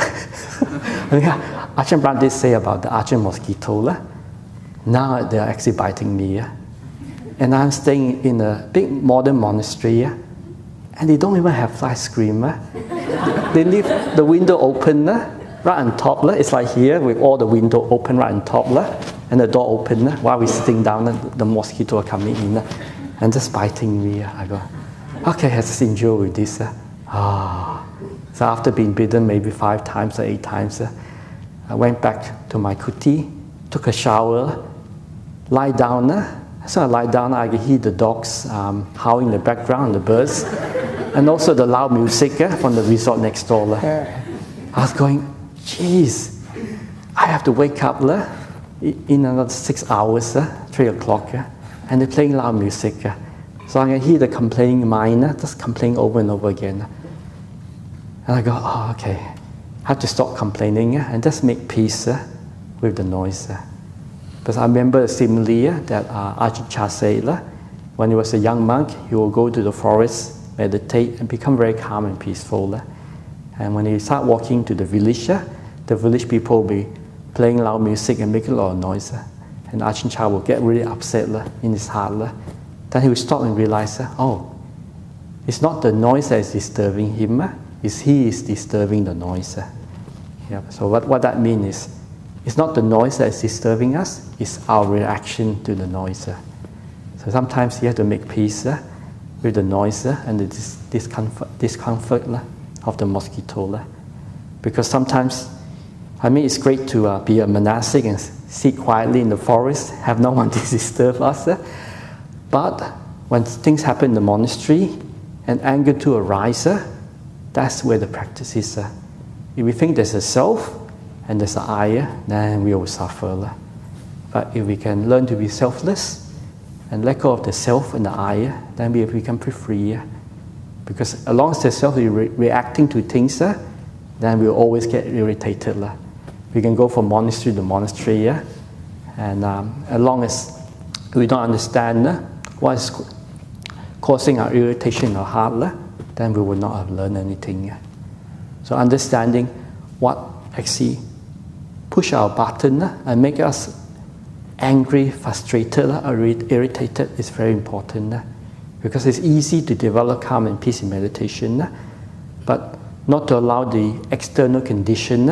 Ajahn Brahm did say about the Ajahn mosquito. Now they're actually biting me. And I'm staying in a big modern monastery, and they don't even have ice cream. They leave the window open right on top. It's like here with all the window open right on top, and the door open. While we're sitting down, the mosquito are coming in and just biting me. I go, okay, I just enjoy with this. So after being bitten maybe 5 times or 8 times, I went back to my kuti, took a shower, lie down. So I lie down, I could hear the dogs howling in the background, the birds, and also the loud music from the resort next door. I was going, geez, I have to wake up in another 6 hours, 3 o'clock, and they're playing loud music. So I can hear the complaining mind, just complaining over and over again. And I go, oh, okay, I have to stop complaining and just make peace with the noise. Because I remember a simile that Ajahn Chah said, when he was a young monk, he would go to the forest, meditate, and become very calm and peaceful. And when he started walking to the village people will be playing loud music and making a lot of noise. And Ajahn Chah will get really upset in his heart. Then he will stop and realize, it's not the noise that is disturbing him, he is disturbing the noise. So what that means is, it's not the noise that is disturbing us, it's our reaction to the noise. So sometimes you have to make peace with the noise and the discomfort of the mosquito. Because sometimes, it's great to be a monastic and sit quietly in the forest, have no one to disturb us. But when things happen in the monastery and anger to arise, that's where the practice is. If we think there's a self and there's an I, then we will suffer. But if we can learn to be selfless and let go of the self and the I, then we become pretty free. Because as long as the self is reacting to things, then we'll always get irritated. We can go from monastery to monastery, and as long as we don't understand what is causing our irritation in our heart, then we will not have learned anything. So understanding what actually push our button and make us angry, frustrated, or irritated is very important. Because it's easy to develop calm and peace in meditation, but not to allow the external condition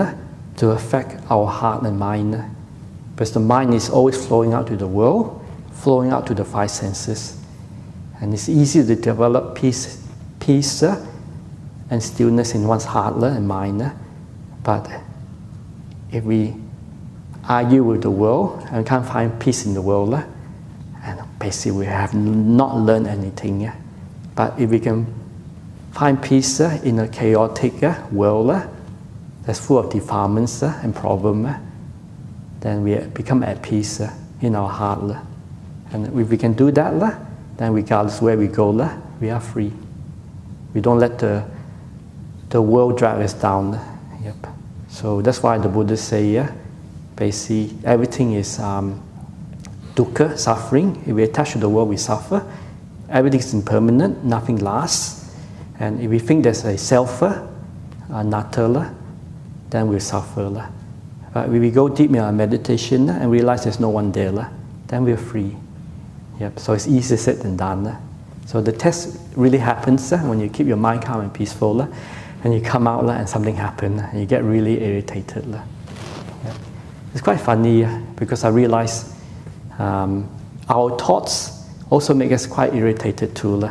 to affect our heart and mind. Because the mind is always flowing out to the world, flowing out to the 5 senses. And it's easy to develop peace and stillness in one's heart and mind. But if we argue with the world and can't find peace in the world, and basically we have not learned anything. But if we can find peace in a chaotic world that's full of defilements and problems, then we become at peace in our heart. And if we can do that, then regardless where we go, we are free. We don't let the world drag us down. Yep. So that's why the Buddha say, basically, everything is dukkha, suffering. If we attach to the world, we suffer. Everything is impermanent, nothing lasts. And if we think there's a self, a natta, then we'll suffer. But if we go deep in our meditation and realize there's no one there, then we're free. Yep. So it's easier said than done. So the test really happens when you keep your mind calm and peaceful, and you come out and something happens, and you get really irritated. Yep. It's quite funny because I realize our thoughts also make us quite irritated too.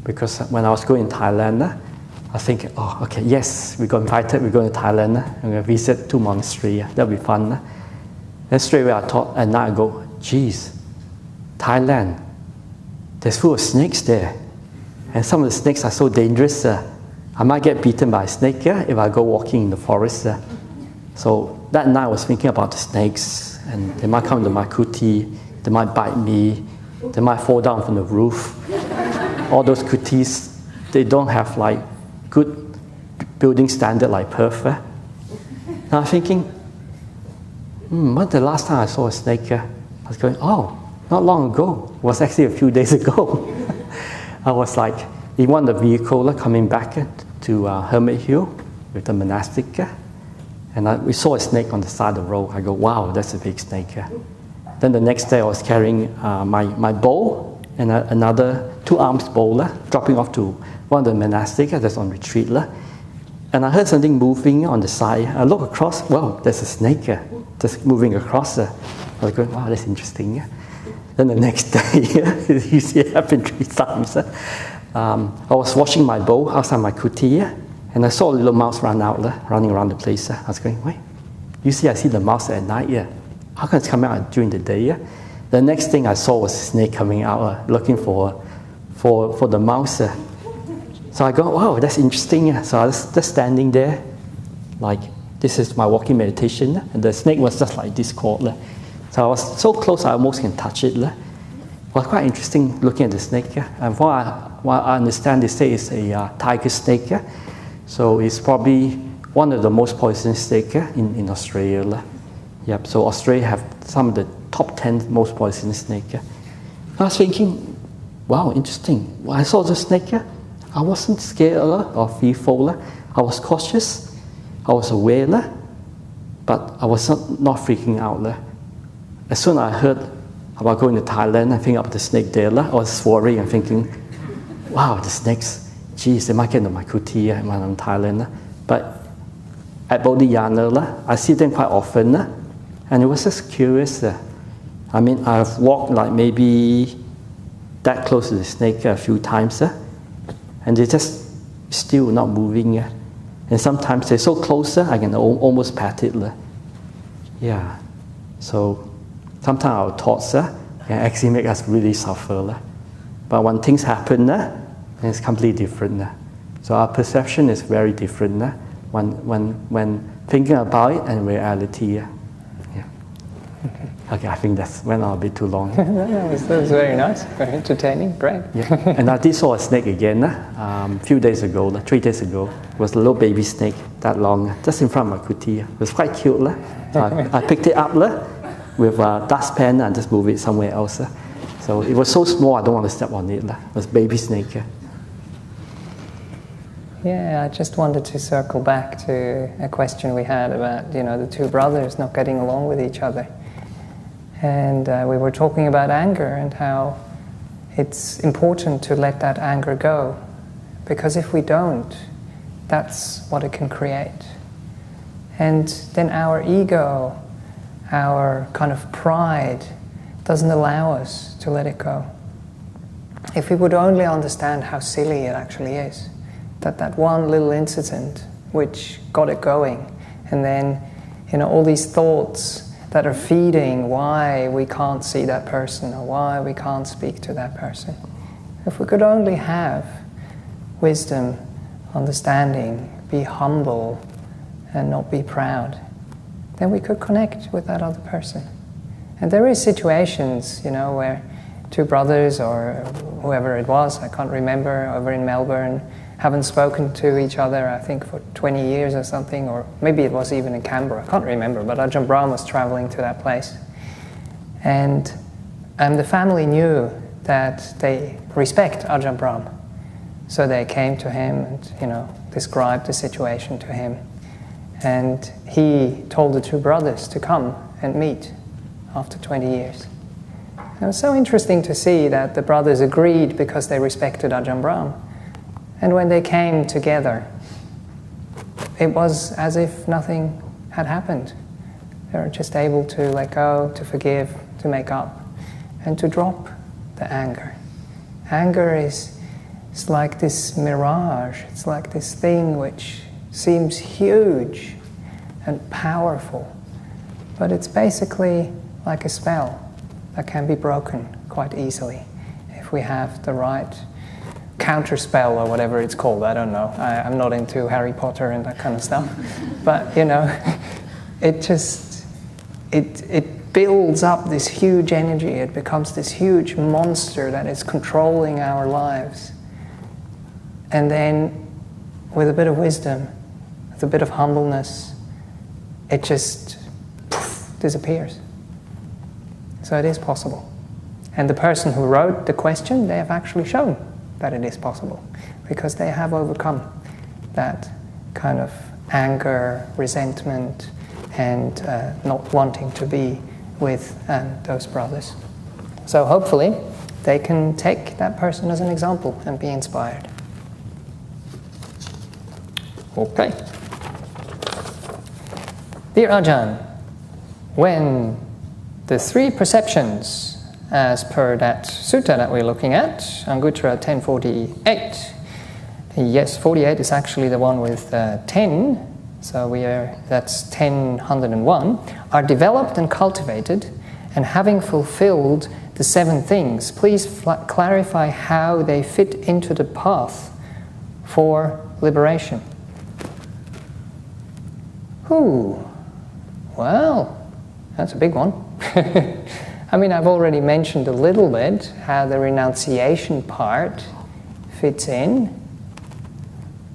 Because when I was going to Thailand, I think, oh, okay, yes, we got invited, we're going to Thailand, I'm going to visit 2 monasteries, that'll be fun. Then straight away I thought, and now I go, geez, Thailand, there's full of snakes there. And some of the snakes are so dangerous, I might get bitten by a snake if I go walking in the forest. So that night I was thinking about the snakes, and they might come to my kuti, they might bite me, they might fall down from the roof. All those kutis, they don't have like good building standard like Perth. And I'm thinking, when the last time I saw a snake? I was going, oh, not long ago. It was actually a few days ago. I was like in one of the vehicles coming back to Hermit Hill with the monastic, and we saw a snake on the side of the road. I go, wow, that's a big snake. Then the next day I was carrying my bowl and another 2 arms bowl, dropping off to one of the monastic that's on retreat. And I heard something moving on the side. I look across, wow, there's a snake just moving across. I was going, wow, that's interesting. Then the next day, you see it happen 3 times. I was washing my bowl outside my kuti, and I saw a little mouse running around the place. I was going, wait, I see the mouse at night. How can it come out during the day? The next thing I saw was a snake coming out looking for the mouse. So I go, wow, that's interesting. So I was just standing there, like this is my walking meditation, and the snake was just like this cord. So I was so close I almost can touch it. It was quite interesting looking at the snake. And what I understand, they say it's a tiger snake. So it's probably one of the most poisonous snakes in Australia. Yep. So Australia have some of the top 10 most poisonous snakes. I was thinking, wow, interesting. When I saw the snake, I wasn't scared or fearful. I was cautious. I was aware, but I was not freaking out. As soon as I heard about going to Thailand and thinking about the snake there, I was worrying and thinking, wow, the snakes, geez, they might get into my kuti when I'm in Thailand. But at Bodhidhaja, I see them quite often, and it was just curious. I mean, I've walked like maybe that close to the snake a few times, and they're just still not moving. And sometimes they're so close, I can almost pat it. Yeah. So sometimes our thoughts can actually make us really suffer. But when things happen, it's completely different. So our perception is very different when thinking about it and reality. Yeah. Okay, I think that went on a bit too long. that was very nice, very entertaining, great. Yeah. And I did saw a snake again a few days ago, 3 days ago. It was a little baby snake, that long, just in front of my kuti. It was quite cute. So I picked it up with a dustpan and just moved it somewhere else. So it was so small, I don't want to step on it. It was baby snake. Yeah, I just wanted to circle back to a question we had about, the 2 brothers not getting along with each other. And we were talking about anger and how it's important to let that anger go. Because if we don't, that's what it can create. And then our ego, our kind of pride, doesn't allow us to let it go. If we would only understand how silly it actually is, that one little incident which got it going, and then all these thoughts that are feeding why we can't see that person or why we can't speak to that person. If we could only have wisdom, understanding, be humble and not be proud, then we could connect with that other person. And there is situations, where 2 brothers or whoever it was, I can't remember, over in Melbourne, haven't spoken to each other, I think, for 20 years or something, or maybe it was even in Canberra, I can't remember, but Ajahn Brahm was traveling to that place. And the family knew that they respect Ajahn Brahm. So they came to him and, described the situation to him. And he told the two brothers to come and meet after 20 years. And it was so interesting to see that the brothers agreed because they respected Ajahn Brahm. And when they came together, it was as if nothing had happened. They were just able to let go, to forgive, to make up, and to drop the anger. Anger is like this mirage. It's like this thing which seems huge and powerful, but it's basically like a spell that can be broken quite easily if we have the right counter spell or whatever it's called. I don't know. I'm not into Harry Potter and that kind of stuff, but it builds up this huge energy. It becomes this huge monster that is controlling our lives. And then, with a bit of wisdom, with a bit of humbleness, it just disappears. So it is possible. And the person who wrote the question, they have actually shown that it is possible, because they have overcome that kind of anger, resentment, and not wanting to be with those brothers. So hopefully they can take that person as an example and be inspired. Okay. Dear Ajahn, when the three perceptions, as per that sutta that we're looking at, Anguttara 1048, yes, 48 is actually the one with 10, so that's 1001, are developed and cultivated, and having fulfilled the 7 things, please clarify how they fit into the path for liberation. Well, that's a big one. I mean, I've already mentioned a little bit how the renunciation part fits in,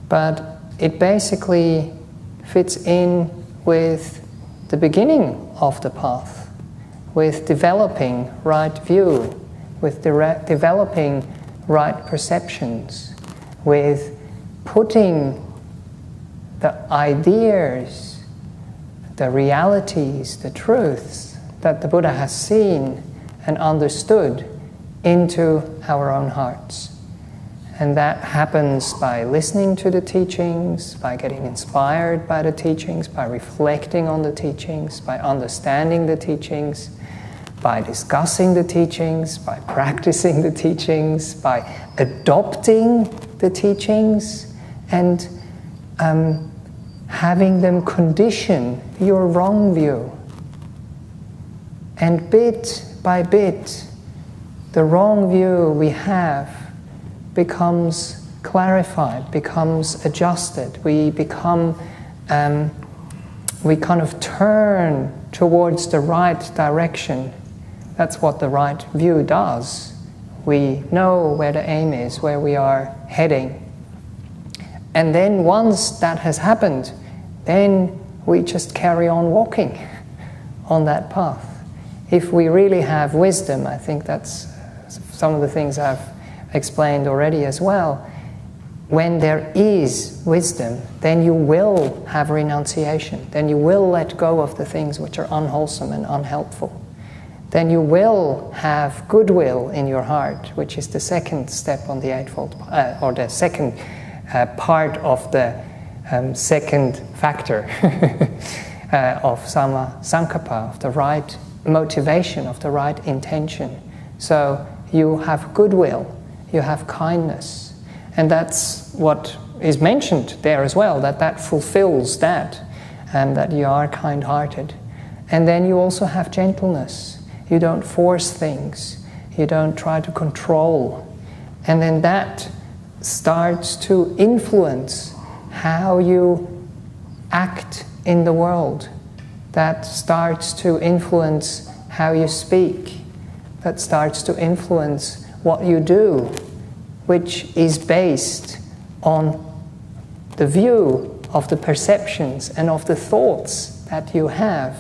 but it basically fits in with the beginning of the path, with developing right view, with developing right perceptions, with putting the ideas, the realities, the truths that the Buddha has seen and understood into our own hearts. And that happens by listening to the teachings, by getting inspired by the teachings, by reflecting on the teachings, by understanding the teachings, by discussing the teachings, by practicing the teachings, by adopting the teachings, and having them condition your wrong view. And bit by bit, the wrong view we have becomes clarified, becomes adjusted. We kind of turn towards the right direction. That's what the right view does. We know where the aim is, where we are heading. And then once that has happened, then we just carry on walking on that path. If we really have wisdom, I think that's some of the things I've explained already as well. When there is wisdom, then you will have renunciation. Then you will let go of the things which are unwholesome and unhelpful. Then you will have goodwill in your heart, which is the second step on the Eightfold, or the second part of the second factor of Samma Sankappa, of the right motivation, of the right intention. So you have goodwill, you have kindness, and that's what is mentioned there as well, that fulfills that, and that you are kind-hearted. And then you also have gentleness. You don't force things, you don't try to control, and then that starts to influence how you act in the world. That starts to influence how you speak. That starts to influence what you do, which is based on the view of the perceptions and of the thoughts that you have.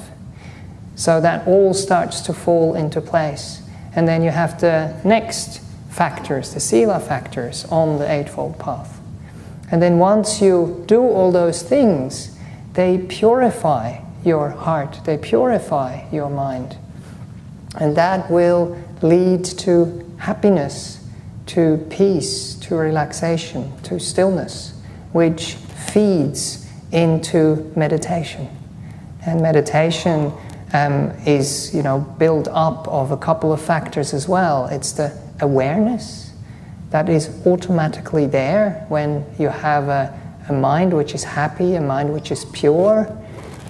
So that all starts to fall into place. And then you have the next factors, the sila factors on the Eightfold Path. And then once you do all those things, they purify your heart, they purify your mind. And that will lead to happiness, to peace, to relaxation, to stillness, which feeds into meditation. And meditation is, built up of a couple of factors as well. It's the awareness that is automatically there when you have a mind which is happy, a mind which is pure,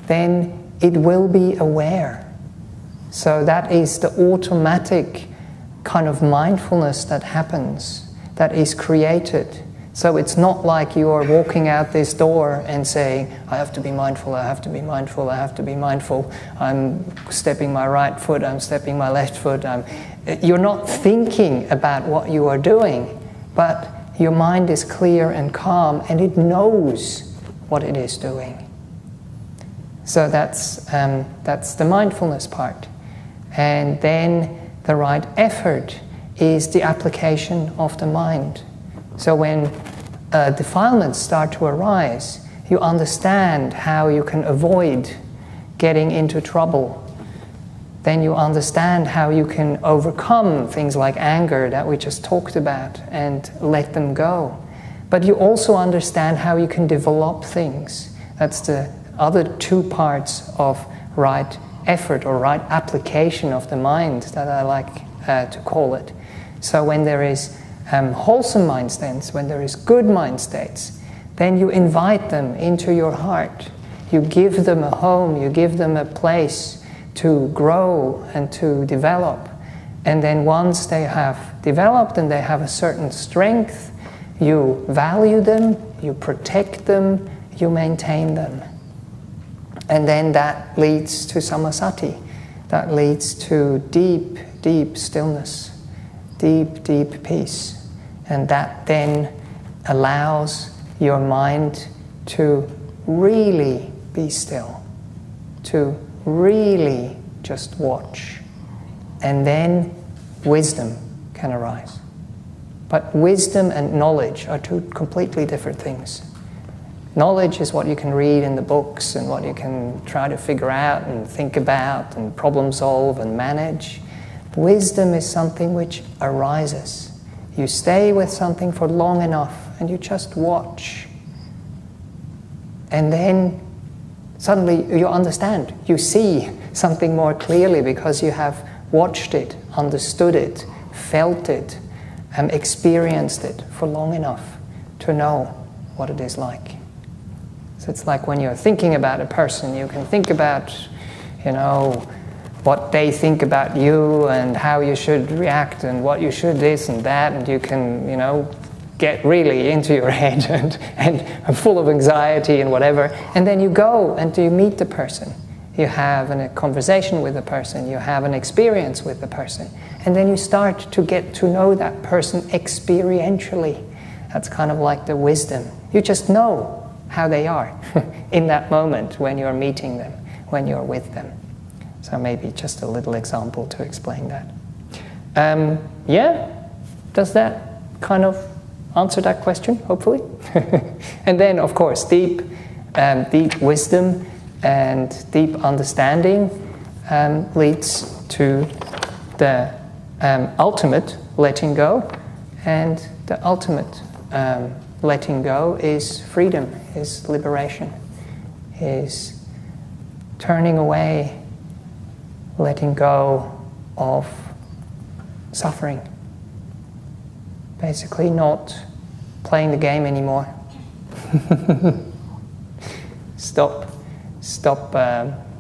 then it will be aware. So that is the automatic kind of mindfulness that happens, that is created. So it's not like you are walking out this door and saying, I have to be mindful, I have to be mindful, I have to be mindful. I'm stepping my right foot, I'm stepping my left foot. You're not thinking about what you are doing, but your mind is clear and calm and it knows what it is doing. So that's the mindfulness part. And then the right effort is the application of the mind. So when defilements start to arise, you understand how you can avoid getting into trouble. Then you understand how you can overcome things like anger that we just talked about and let them go. But you also understand how you can develop things. That's the other two parts of right effort or right application of the mind that I like to call it. So when there is wholesome mind states, when there is good mind states, then you invite them into your heart. You give them a home, you give them a place to grow and to develop. And then once they have developed and they have a certain strength, you value them, you protect them, you maintain them. And then that leads to samasati. That leads to deep, deep stillness, deep, deep peace. And that then allows your mind to really be still, to really just watch. And then wisdom can arise. But wisdom and knowledge are two completely different things. Knowledge is what you can read in the books and what you can try to figure out and think about and problem solve and manage. Wisdom is something which arises. You stay with something for long enough and you just watch. And then suddenly you understand. You see something more clearly because you have watched it, understood it, felt it, and experienced it for long enough to know what it is like. So it's like when you're thinking about a person, you can think about, what they think about you and how you should react and what you should this and that, and you can, get really into your head and full of anxiety and whatever. And then you go and you meet the person. You have a conversation with the person. You have an experience with the person. And then you start to get to know that person experientially. That's kind of like the wisdom. You just know how they are in that moment when you're meeting them, when you're with them. So maybe just a little example to explain that. Does that kind of answer that question, hopefully? And then, of course, deep wisdom and deep understanding leads to the ultimate letting go. And the ultimate letting go is freedom, is liberation, is turning away, letting go of suffering. Basically not playing the game anymore. Stop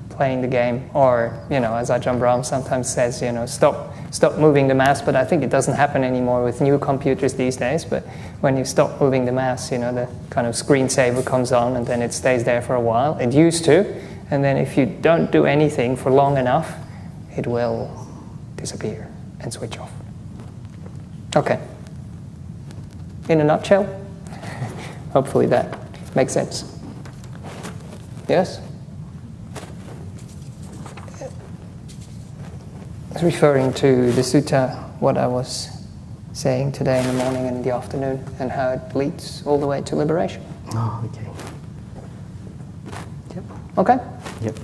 playing the game. Or, as Ajahn Brahm sometimes says, stop moving the mouse, but I think it doesn't happen anymore with new computers these days, but when you stop moving the mouse, the kind of screensaver comes on and then it stays there for a while. It used to, and then if you don't do anything for long enough, it will disappear and switch off. Okay. In a nutshell, Hopefully that makes sense. Yes? I was referring to the sutta, what I was saying today in the morning and in the afternoon, and how it leads all the way to liberation. Oh, okay. Yep. Okay? Yep.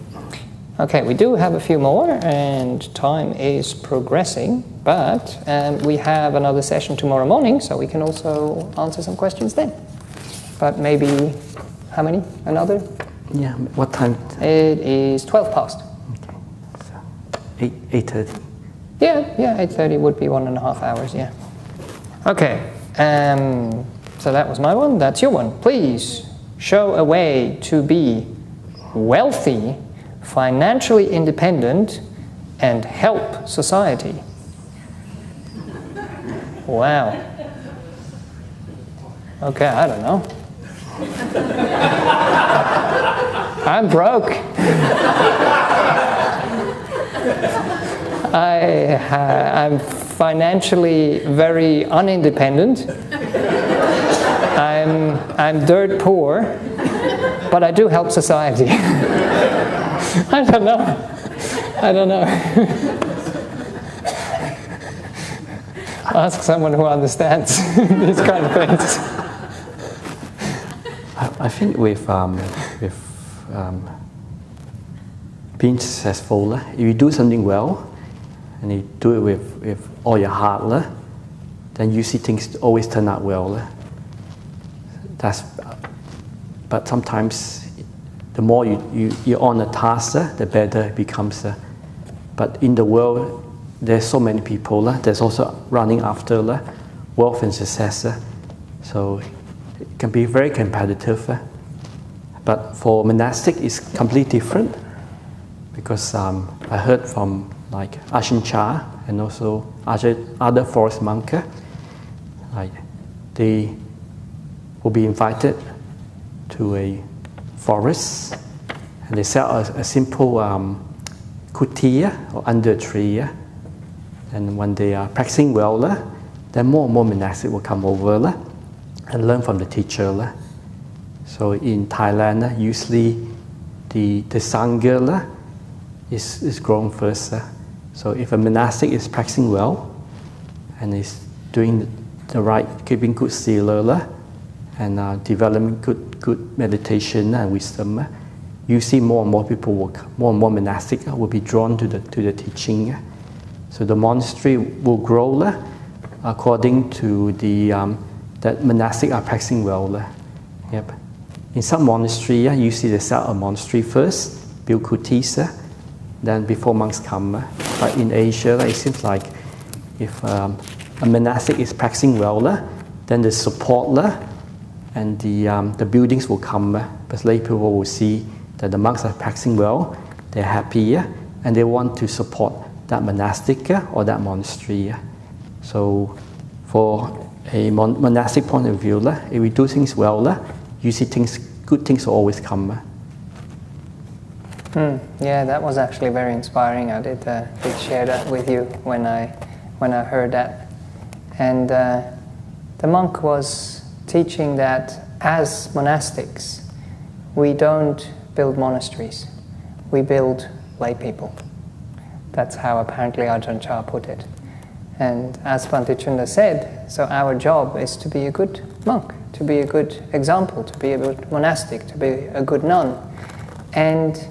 Okay, we do have a few more, and time is progressing, but we have another session tomorrow morning, so we can also answer some questions then. But maybe, how many? Another? Yeah, what time? It is 12 past. Okay, so 8:30. Yeah, 8:30 would be 1.5 hours, yeah. Okay, so that was my one, that's your one. Please show a way to be wealthy, financially independent, and help society. Wow. Okay, I don't know. I'm broke. I'm financially very unindependent. I'm dirt poor, but I do help society. I don't know. Ask someone who understands these kind of things. I think with being successful, if you do something well, and you do it with all your heart, then you see things always turn out well. But sometimes the more you're on a task, the better it becomes. But in the world, there's so many people. There's also running after wealth and success. So it can be very competitive. But for monastic, it's completely different. Because I heard from like Ajahn Chah and also other forest monks, like they will be invited to a forest, and they sell a simple kuti or under a tree. And when they are practicing well, then more and more monastics will come over and learn from the teacher. So in Thailand, usually the sangha is grown first. So if a monastic is practicing well and is doing the right, keeping good sila and developing good meditation and wisdom, you see more and more people more and more monastic will be drawn to the teaching. So the monastery will grow according to that monastic are practicing well. Yep. In some monastery, you see they start a monastery first, build kutis, then before monks come. But in Asia, it seems like if a monastic is practicing well, then the support and the buildings will come. But lay people will see that the monks are practicing well, they're happy, and they want to support that monastic or that monastery. So for a monastic point of view, if we do things well, you see good things will always come. Yeah, that was actually very inspiring. I did share that with you when I heard that. And the monk was teaching that as monastics, we don't build monasteries, we build lay people. That's how apparently Ajahn Chah put it. And as Bhante Cunda said, so our job is to be a good monk, to be a good example, to be a good monastic, to be a good nun, and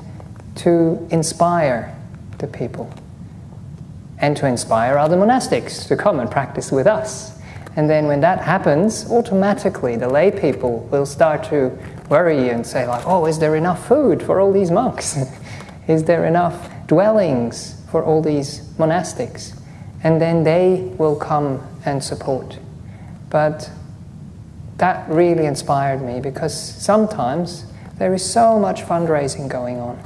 to inspire the people, and to inspire other monastics to come and practice with us. And then when that happens, automatically the lay people will start to worry and say like, oh, is there enough food for all these monks? Is there enough dwellings for all these monastics? And then they will come and support. But that really inspired me, because sometimes there is so much fundraising going on.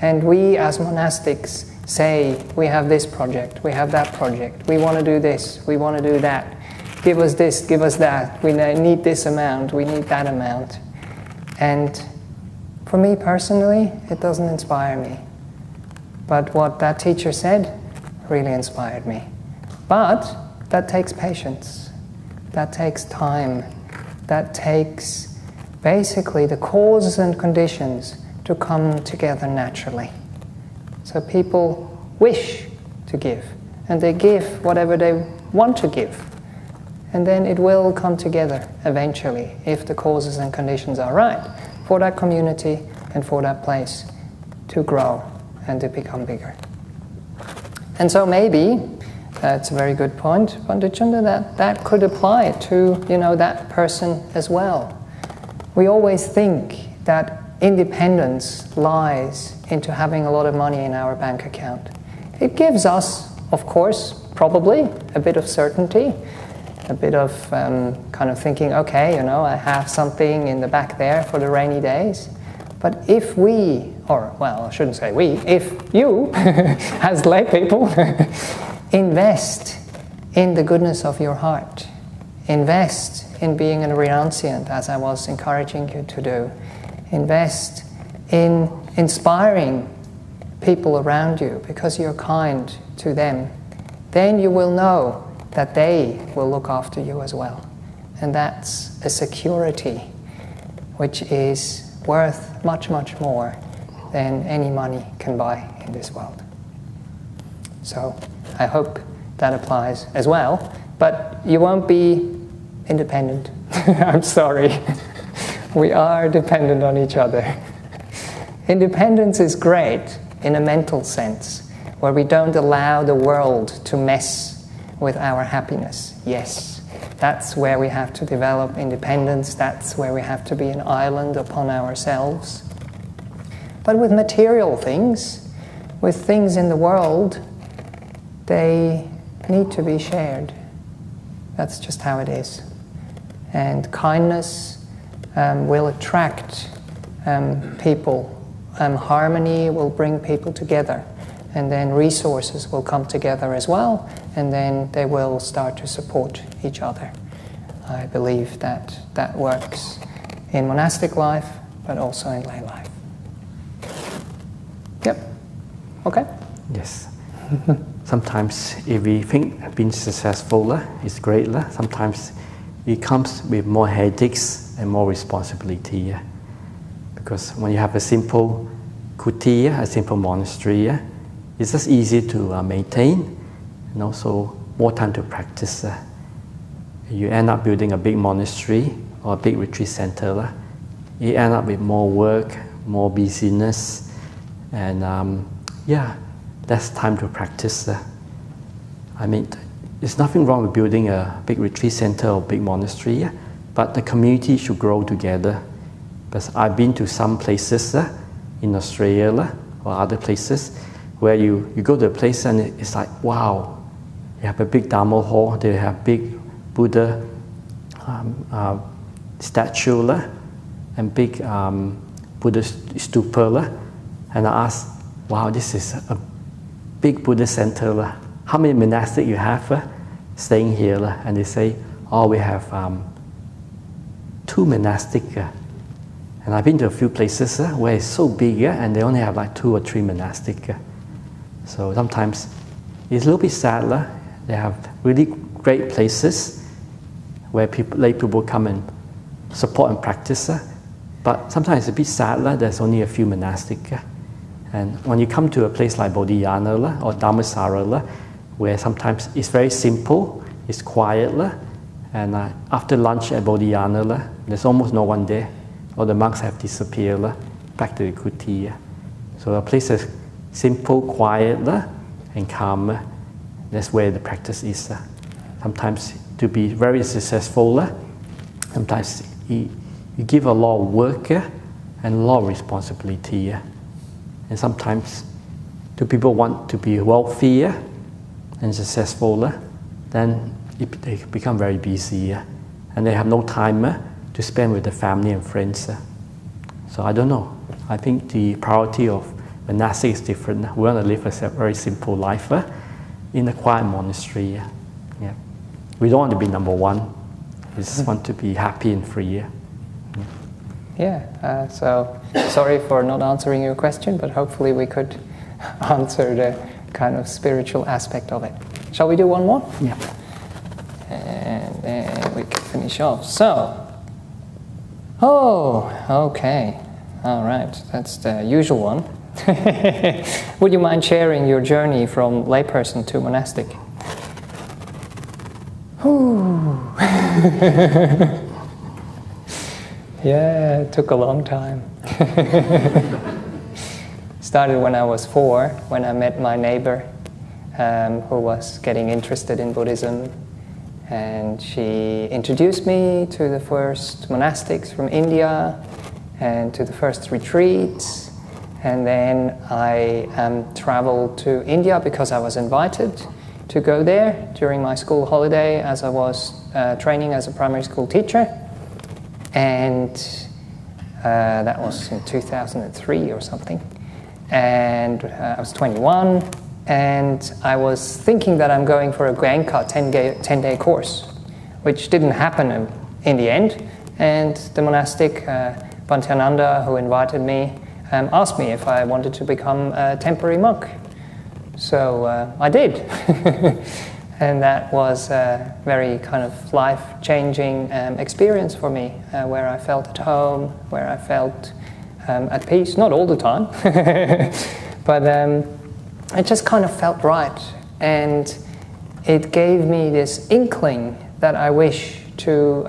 And we as monastics say, we have this project, we have that project, we want to do this, we want to do that. Give us this, give us that, we need this amount, we need that amount. And for me personally, it doesn't inspire me. But what that teacher said really inspired me. But that takes patience, that takes time, that takes basically the causes and conditions to come together naturally. So people wish to give, and they give whatever they want to give. And then it will come together eventually, if the causes and conditions are right, for that community and for that place to grow and to become bigger. And so maybe, that's a very good point, Bhante Cunda, that could apply to, that person as well. We always think that independence lies into having a lot of money in our bank account. It gives us, of course, probably a bit of certainty, a bit of kind of thinking, okay, I have something in the back there for the rainy days. But if we, or well, I shouldn't say we, if you, as lay people, invest in the goodness of your heart, invest in being a renunciant, as I was encouraging you to do, invest in inspiring people around you because you're kind to them, then you will know that they will look after you as well. And that's a security which is worth much, much more than any money can buy in this world. So I hope that applies as well. But you won't be independent. I'm sorry. We are dependent on each other. Independence is great in a mental sense, where we don't allow the world to mess with our happiness. Yes, that's where we have to develop independence. That's where we have to be an island upon ourselves. But with material things, with things in the world, they need to be shared. That's just how it is. And kindness will attract people. Harmony will bring people together. And then resources will come together as well, and then they will start to support each other. I believe that that works in monastic life, but also in lay life. Yep. Okay? Yes. Sometimes if we think being successful is great, sometimes it comes with more headaches and more responsibility. Because when you have a simple kuti, a simple monastery, it's just easy to maintain, and also more time to practice. You end up building a big monastery or a big retreat center. You end up with more work, more busyness, and less time to practice. I mean, there's nothing wrong with building a big retreat center or big monastery, but the community should grow together. Because I've been to some places in Australia or other places where you go to a place and it's like, wow, you have a big Dharma hall, they have big Buddha statue and big Buddha stupa. And I asked, wow, this is a big Buddha center. How many monastics you have staying here? And they say, oh, we have 2 monastics. And I've been to a few places where it's so big and they only have like 2 or 3 monastics. So sometimes it's a little bit sad. They have really great places where lay people come and support and practice. But sometimes it's a bit sad. There's only a few monastics. And when you come to a place like Bodhidhaja or Dhammasara, where sometimes it's very simple, it's quiet, and after lunch at Bodhidhaja, there's almost no one there. All the monks have disappeared back to the kuti. So a place is simple, quiet, and calm. That's where the practice is. Sometimes to be very successful, sometimes you give a lot of work and a lot of responsibility. And sometimes do people want to be wealthy and successful, then they become very busy and they have no time to spend with the family and friends. So I don't know. I think the priority of monastic is different. We want to live a very simple life in a quiet monastery. Yeah. We don't want to be number one. We just want to be happy and free. So sorry for not answering your question, but hopefully we could answer the kind of spiritual aspect of it. Shall we do one more? Yeah. And then we can finish off. So, Oh, okay. All right, that's the usual one. Would you mind sharing your journey from layperson to monastic? Yeah, it took a long time. Started when I was 4, when I met my neighbor who was getting interested in Buddhism, and she introduced me to the first monastics from India and to the first retreats. And then I traveled to India because I was invited to go there during my school holiday as I was training as a primary school teacher. And that was in 2003 or something. And I was 21, and I was thinking that I'm going for a Goenka 10-day course, which didn't happen in the end. And the monastic, Bhante, who invited me, asked me if I wanted to become a temporary monk. So I did. And that was a very kind of life-changing experience for me, where I felt at home, where I felt at peace, not all the time, but it just kind of felt right. And it gave me this inkling that I wish to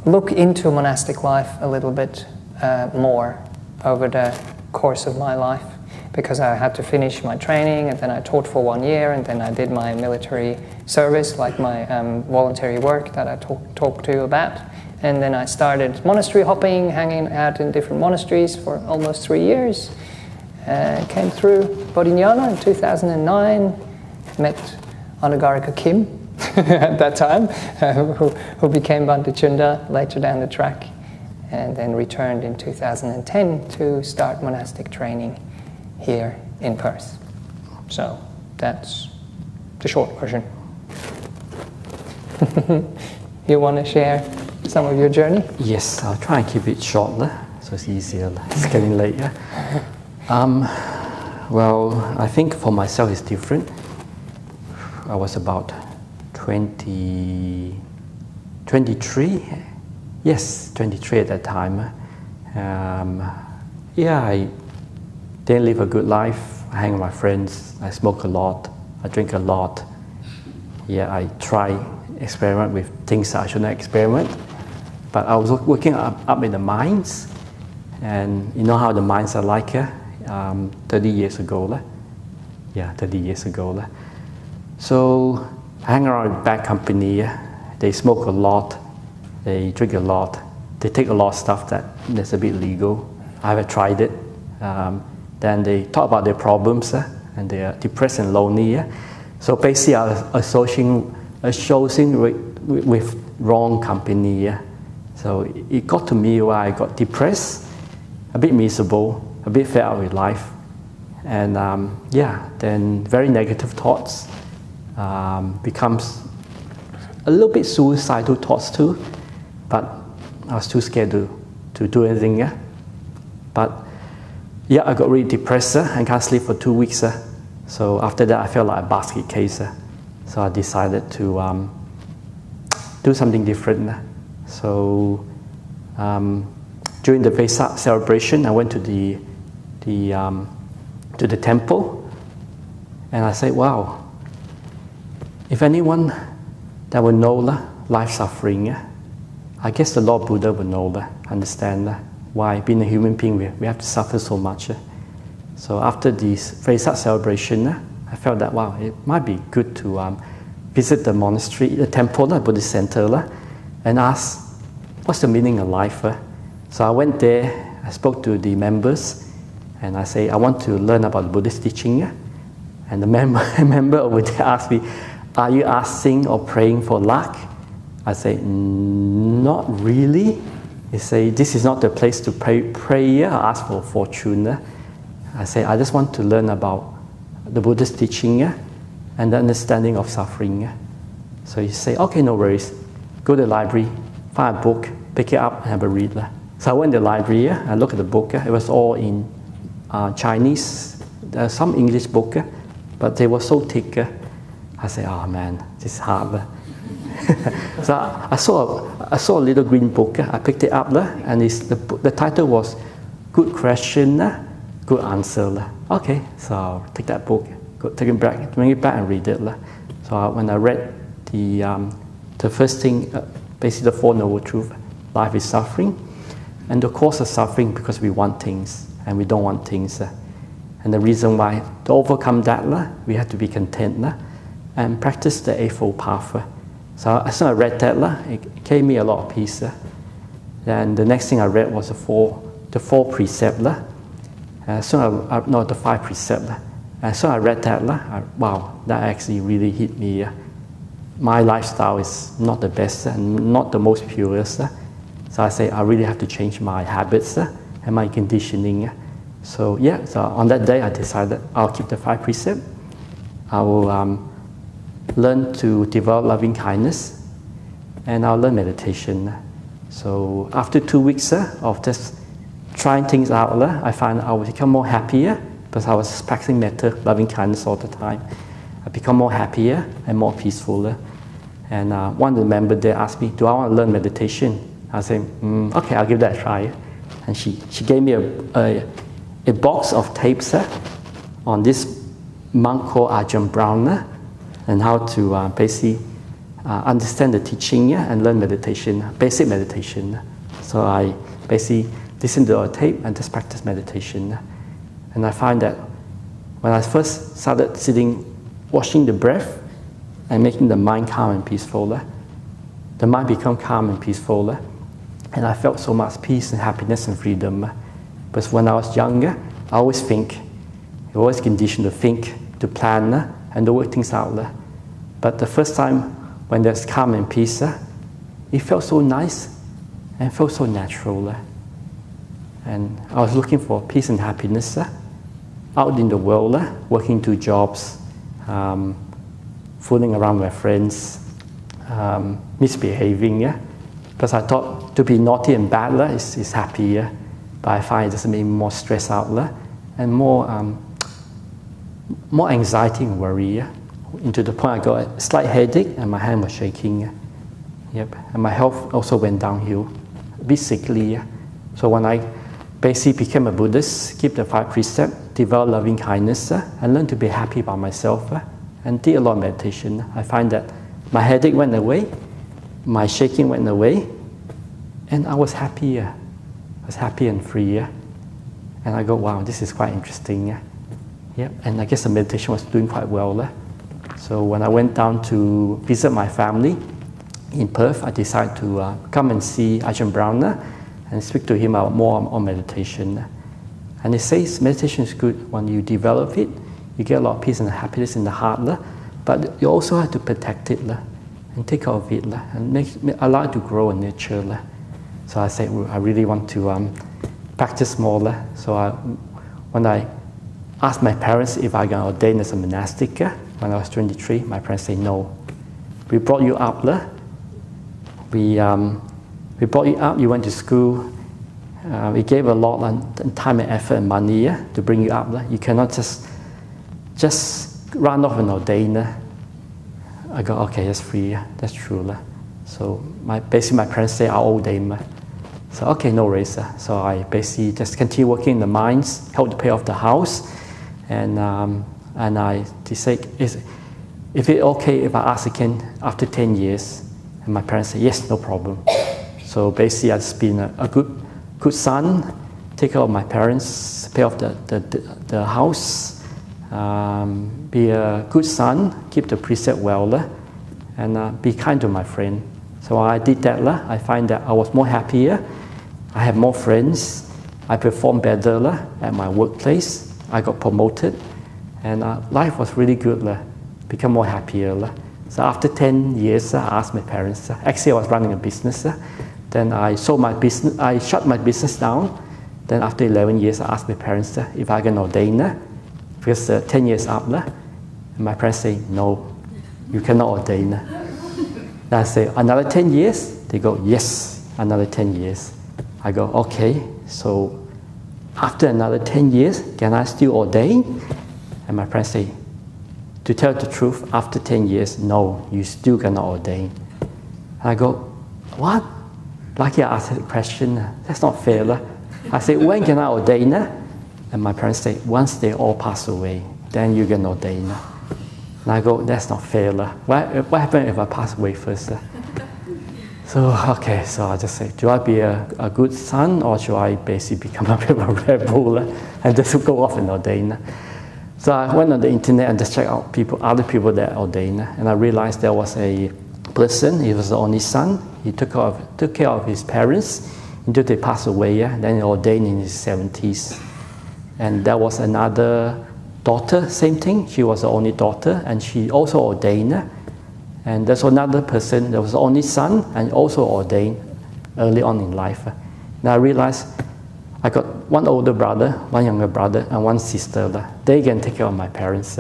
look into monastic life a little bit more over the course of my life, because I had to finish my training, and then I taught for 1 year, and then I did my military service, like my voluntary work that I talked to you about. And then I started monastery hopping, hanging out in different monasteries for almost 3 years. Came through Bodhidhaja in 2009, met Anagarika Kim at that time, who became Bhante Cunda later down the track, and then returned in 2010 to start monastic training here in Perth. So that's the short version. You want to share some of your journey? Yes, I'll try and keep it short, so it's easier. It's getting late. Well, I think for myself it's different. I was about 23. Yes, 23 at that time. I didn't live a good life. I hang with my friends. I smoke a lot. I drink a lot. I try experiment with things that I shouldn't experiment. But I was working up in the mines, and you know how the mines are like 30 years ago. 30 years ago. So I hang around with bad company. They smoke a lot. They drink a lot. They take a lot of stuff that's a bit illegal. I haven't tried it. Then they talk about their problems, and they are depressed and lonely. So basically, I was associating with wrong company. So it got to me where I got depressed, a bit miserable, a bit fed up with life, and then very negative thoughts becomes a little bit suicidal thoughts too. But I was too scared to do anything. But I got really depressed and can't sleep for 2 weeks. So after that, I felt like a basket case. So I decided to do something different. So during the Vesak celebration, I went to the temple, and I said, "Wow, if anyone that will know life suffering, I guess the Lord Buddha will know, understand why being a human being we have to suffer so much." So after this Vesak celebration, I felt that it might be good to visit the monastery, the temple, the Buddhist center, and ask, what's the meaning of life? So I went there, I spoke to the members, and I say, I want to learn about the Buddhist teaching. And the member over there asked me, are you asking or praying for luck? I say, not really. They say, this is not the place to pray or ask for fortune. I say, I just want to learn about the Buddhist teaching and the understanding of suffering. So you say, okay, no worries. Go to the library, find a book, pick it up and have a read. So I went to the library, I looked at the book. It was all in Chinese, some English book, but they were so thick. I say, oh man, this is hard. So I saw a little green book. I picked it up, and the title was Good Question, Good Answer. Okay, so I'll take that book, bring it back and read it. So when I read the first thing, basically the Four Noble Truths, life is suffering, and the cause of suffering because we want things and we don't want things. And the reason why, to overcome that, we have to be content and practice the Eightfold Path. So as soon as I read that, it gave me a lot of peace. Then the next thing I read was the four precepts. The 5 precepts. As soon as I read that, wow, that actually really hit me. My lifestyle is not the best and not the most purest. So I say I really have to change my habits and my conditioning. So on that day I decided I'll keep the 5 precepts. I will learn to develop loving kindness, and I'll learn meditation. So after 2 weeks of just trying things out, I find I would become more happier because I was practicing metta, loving kindness all the time. I become more happier and more peaceful. And one of the members there asked me, do I want to learn meditation? I said, okay, I'll give that a try. And she gave me a box of tapes on this monk called Ajahn Brahm, and how to basically understand the teaching and learn meditation, basic meditation. So I basically listen to a tape and just practice meditation. And I find that when I first started sitting, watching the breath and making the mind calm and peaceful, the mind become calm and peaceful, and I felt so much peace and happiness and freedom. But when I was younger, I always think, I was conditioned to think, to plan, and to work things out. But the first time when there's calm and peace, it felt so nice and felt so natural. And I was looking for peace and happiness out in the world, working 2 jobs, fooling around with friends, misbehaving. Because I thought to be naughty and bad is happy, but I find it just made me more stressed out and more anxiety and worry. Into the point I got a slight headache and my hand was shaking. And my health also went downhill, a bit sickly. So when I basically became a Buddhist, keep the 5 precepts, develop loving kindness, and learn to be happy about myself, and did a lot of meditation, I find that my headache went away, my shaking went away, and I was happier. I was happy and free. And I go, wow, this is quite interesting. And I guess the meditation was doing quite well. So when I went down to visit my family in Perth, I decided to come and see Ajahn Brahm and speak to him about more on meditation. And he says meditation is good when you develop it. You get a lot of peace and happiness in the heart, but you also have to protect it and take care of it and allow it to grow and nurture. So I said, I really want to practice more. So when I asked my parents if I got ordained as a monastic when I was 23, my parents said no. We brought you up. We brought you up, you went to school. We gave a lot of time and effort and money to bring you up. You cannot just run off and ordain. I go, okay, that's free, that's true. So basically my parents say I'll ordain. So okay, no worries. So I basically just continue working in the mines, help to pay off the house, and I decided, is it okay if I ask again after 10 years? And my parents say, yes, no problem. So basically I've just been a good son, take care of my parents, pay off the house, be a good son, keep the precept well, and be kind to my friend. So I did that. I find that I was more happier, I have more friends, I performed better at my workplace, I got promoted, and life was really good, become more happier. So after 10 years, I asked my parents, actually I was running a business, then I sold my business, I shut my business down. Then after 11 years, I asked my parents if I can ordain, because 10 years up, and my parents say, no, you cannot ordain. Then I say, another 10 years? They go, yes, another 10 years. I go, okay, so after another 10 years, can I still ordain? And my parents say, to tell the truth, after 10 years, no, you still cannot ordain. I go, what? Lucky I asked the question, that's not fair. I said, when can I ordain? And my parents say, once they all pass away, then you can ordain. And I go, that's not fair. What happens if I pass away first? So, okay, so I just say, do I be a good son, or should I basically become a bit of a rebel and just go off and ordain? So I went on the internet and just checked out other people that ordained, and I realized there was a person, he was the only son, he took care of his parents until they passed away, then he ordained in his 70s. And there was another daughter, same thing, she was the only daughter, and she also ordained. And there's another person, there was the only son, and also ordained early on in life. Now I realized I got one older brother, one younger brother, and one sister. They can take care of my parents.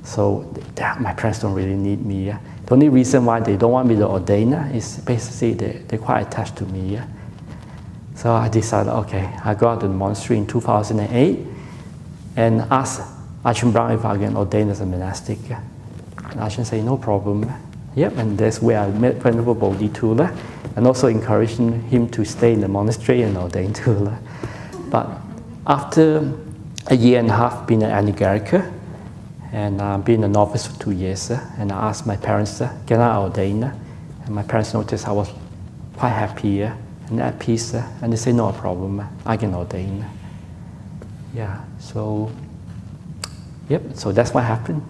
So my parents don't really need me. The only reason why they don't want me to ordain is basically they're quite attached to me. So I decided, okay, I go out to the monastery in 2008 and asked Ajahn Brahm if I can ordain as a monastic. And Ajahn said, no problem. Yep, and that's where I met Venerable Bodhidhaja, and also encouraging him to stay in the monastery and ordain too. But after a year and a half being an Anagarika and being a novice for 2 years, and I asked my parents, can I ordain? And my parents noticed I was quite happy and at peace, and they said, no problem, I can ordain. Yeah, so, yep, so that's what happened.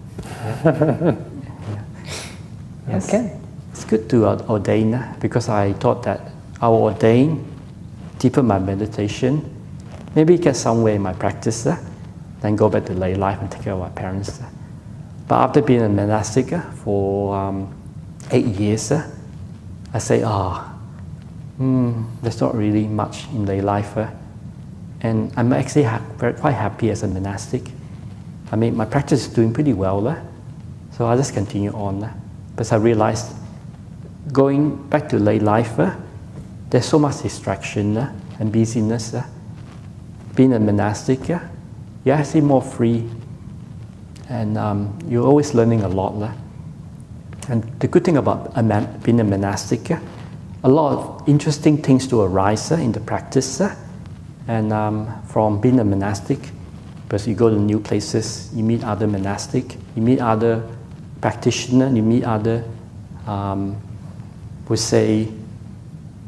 Yeah. Yes. Okay. It's good to ordain because I thought that I will ordain, deepen my meditation, maybe get somewhere in my practice, then go back to lay life and take care of my parents. But after being a monastic for 8 years, I say, there's not really much in lay life. And I'm actually quite happy as a monastic. I mean, my practice is doing pretty well, so I just continue on. But I realized going back to lay life, there's so much distraction and busyness. Being a monastic, you're actually more free, and you're always learning a lot. And the good thing about being a monastic, a lot of interesting things to arise in the practice. And from being a monastic, because you go to new places, you meet other monastic, you meet other practitioners, you meet other, we say,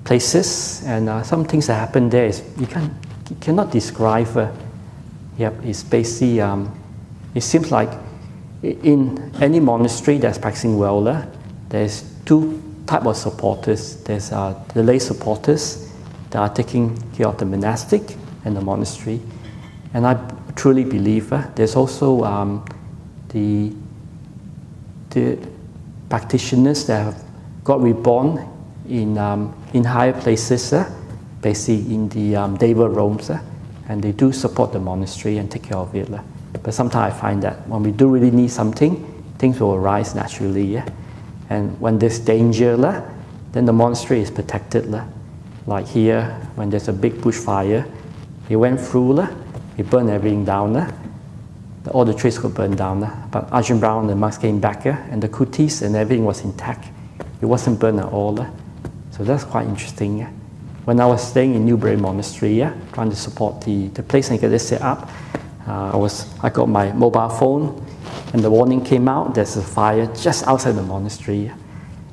places, and some things that happen there is you cannot describe. It's basically, it seems like in any monastery that's practicing well, there's two types of supporters. There's the lay supporters that are taking care of the monastic and the monastery, and I truly believe there's also the practitioners that have got reborn in higher places, basically in the Deva realms, and they do support the monastery and take care of it. But sometimes I find that when we do really need something, things will arise naturally. And when there's danger, then the monastery is protected. Like here, when there's a big bushfire, he went through, he burned everything down. All the trees got burned down, but Ajahn Brahm and the monks came back, and the kutis and everything was intact. It wasn't burned at all. So that's quite interesting. When I was staying in Newbury Monastery, trying to support the place and get it set up, I got my mobile phone, and the warning came out, there's a fire just outside the monastery.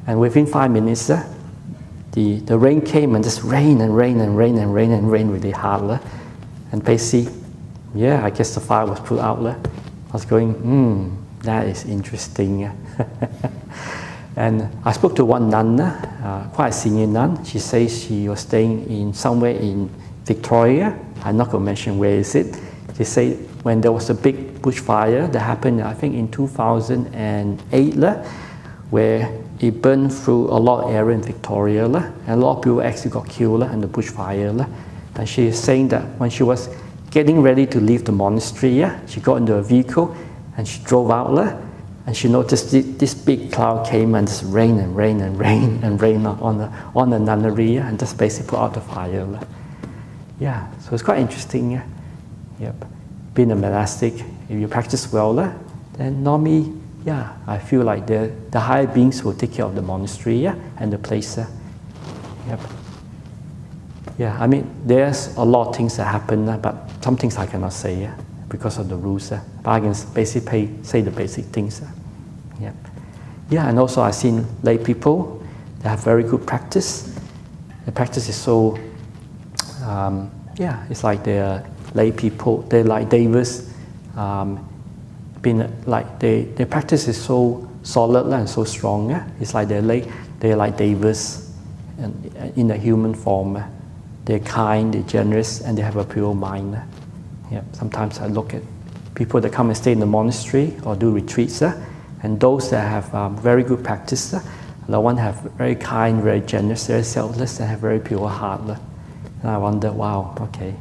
And within 5 minutes, the rain came and just rained and rained and rained and rained and rained really hard. And basically, I guess the fire was put out. I was going, that is interesting. And I spoke to one nun, quite a senior nun. She says she was staying in somewhere in Victoria. I'm not going to mention where is it. She said when there was a big bushfire that happened, I think in 2008, where it burned through a lot of area in Victoria, and a lot of people actually got killed in the bushfire. And she is saying that when she was getting ready to leave the monastery, she got into a vehicle and she drove out, and she noticed this big cloud came and just rained and rained and rained and rained on the nunnery, and just basically put out the fire. So it's quite interesting. Being a monastic, if you practice well, then normally yeah, I feel like the higher beings will take care of the monastery, yeah, and the place. Yep. Yeah, I mean, there's a lot of things that happen, but some things I cannot say, yeah, because of the rules. But I can basically say the basic things. Yeah. Yeah, and also I've seen lay people that have very good practice. The practice is so, yeah, it's like they're lay people, they're like devas. Their practice is so solid and so strong. It's like they're like devas in a human form. They're kind, they're generous, and they have a pure mind. Yeah. Sometimes I look at people that come and stay in the monastery or do retreats, and those that have very good practice, the one have very kind, very generous, very selfless, and have very pure heart. And I wonder, wow, okay,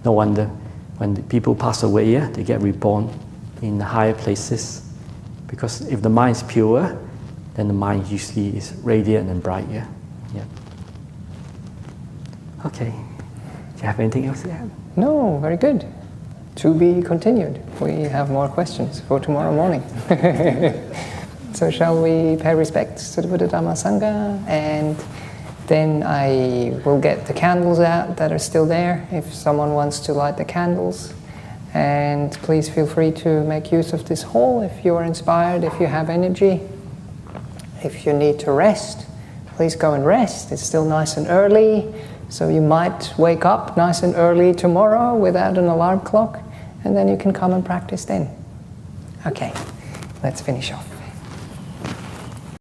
no wonder when the people pass away, they get reborn in the higher places, because if the mind is pure, then the mind usually is radiant and bright. Yeah. Okay. Do you have anything else to add? No, very good. To be continued. We have more questions for tomorrow morning. So shall we pay respects to the Buddha Dhamma Sangha, and then I will get the candles out that are still there if someone wants to light the candles. And please feel free to make use of this hall if you are inspired, if you have energy. If you need to rest, please go and rest. It's still nice and early, so you might wake up nice and early tomorrow without an alarm clock, and then you can come and practice then. Okay, let's finish off.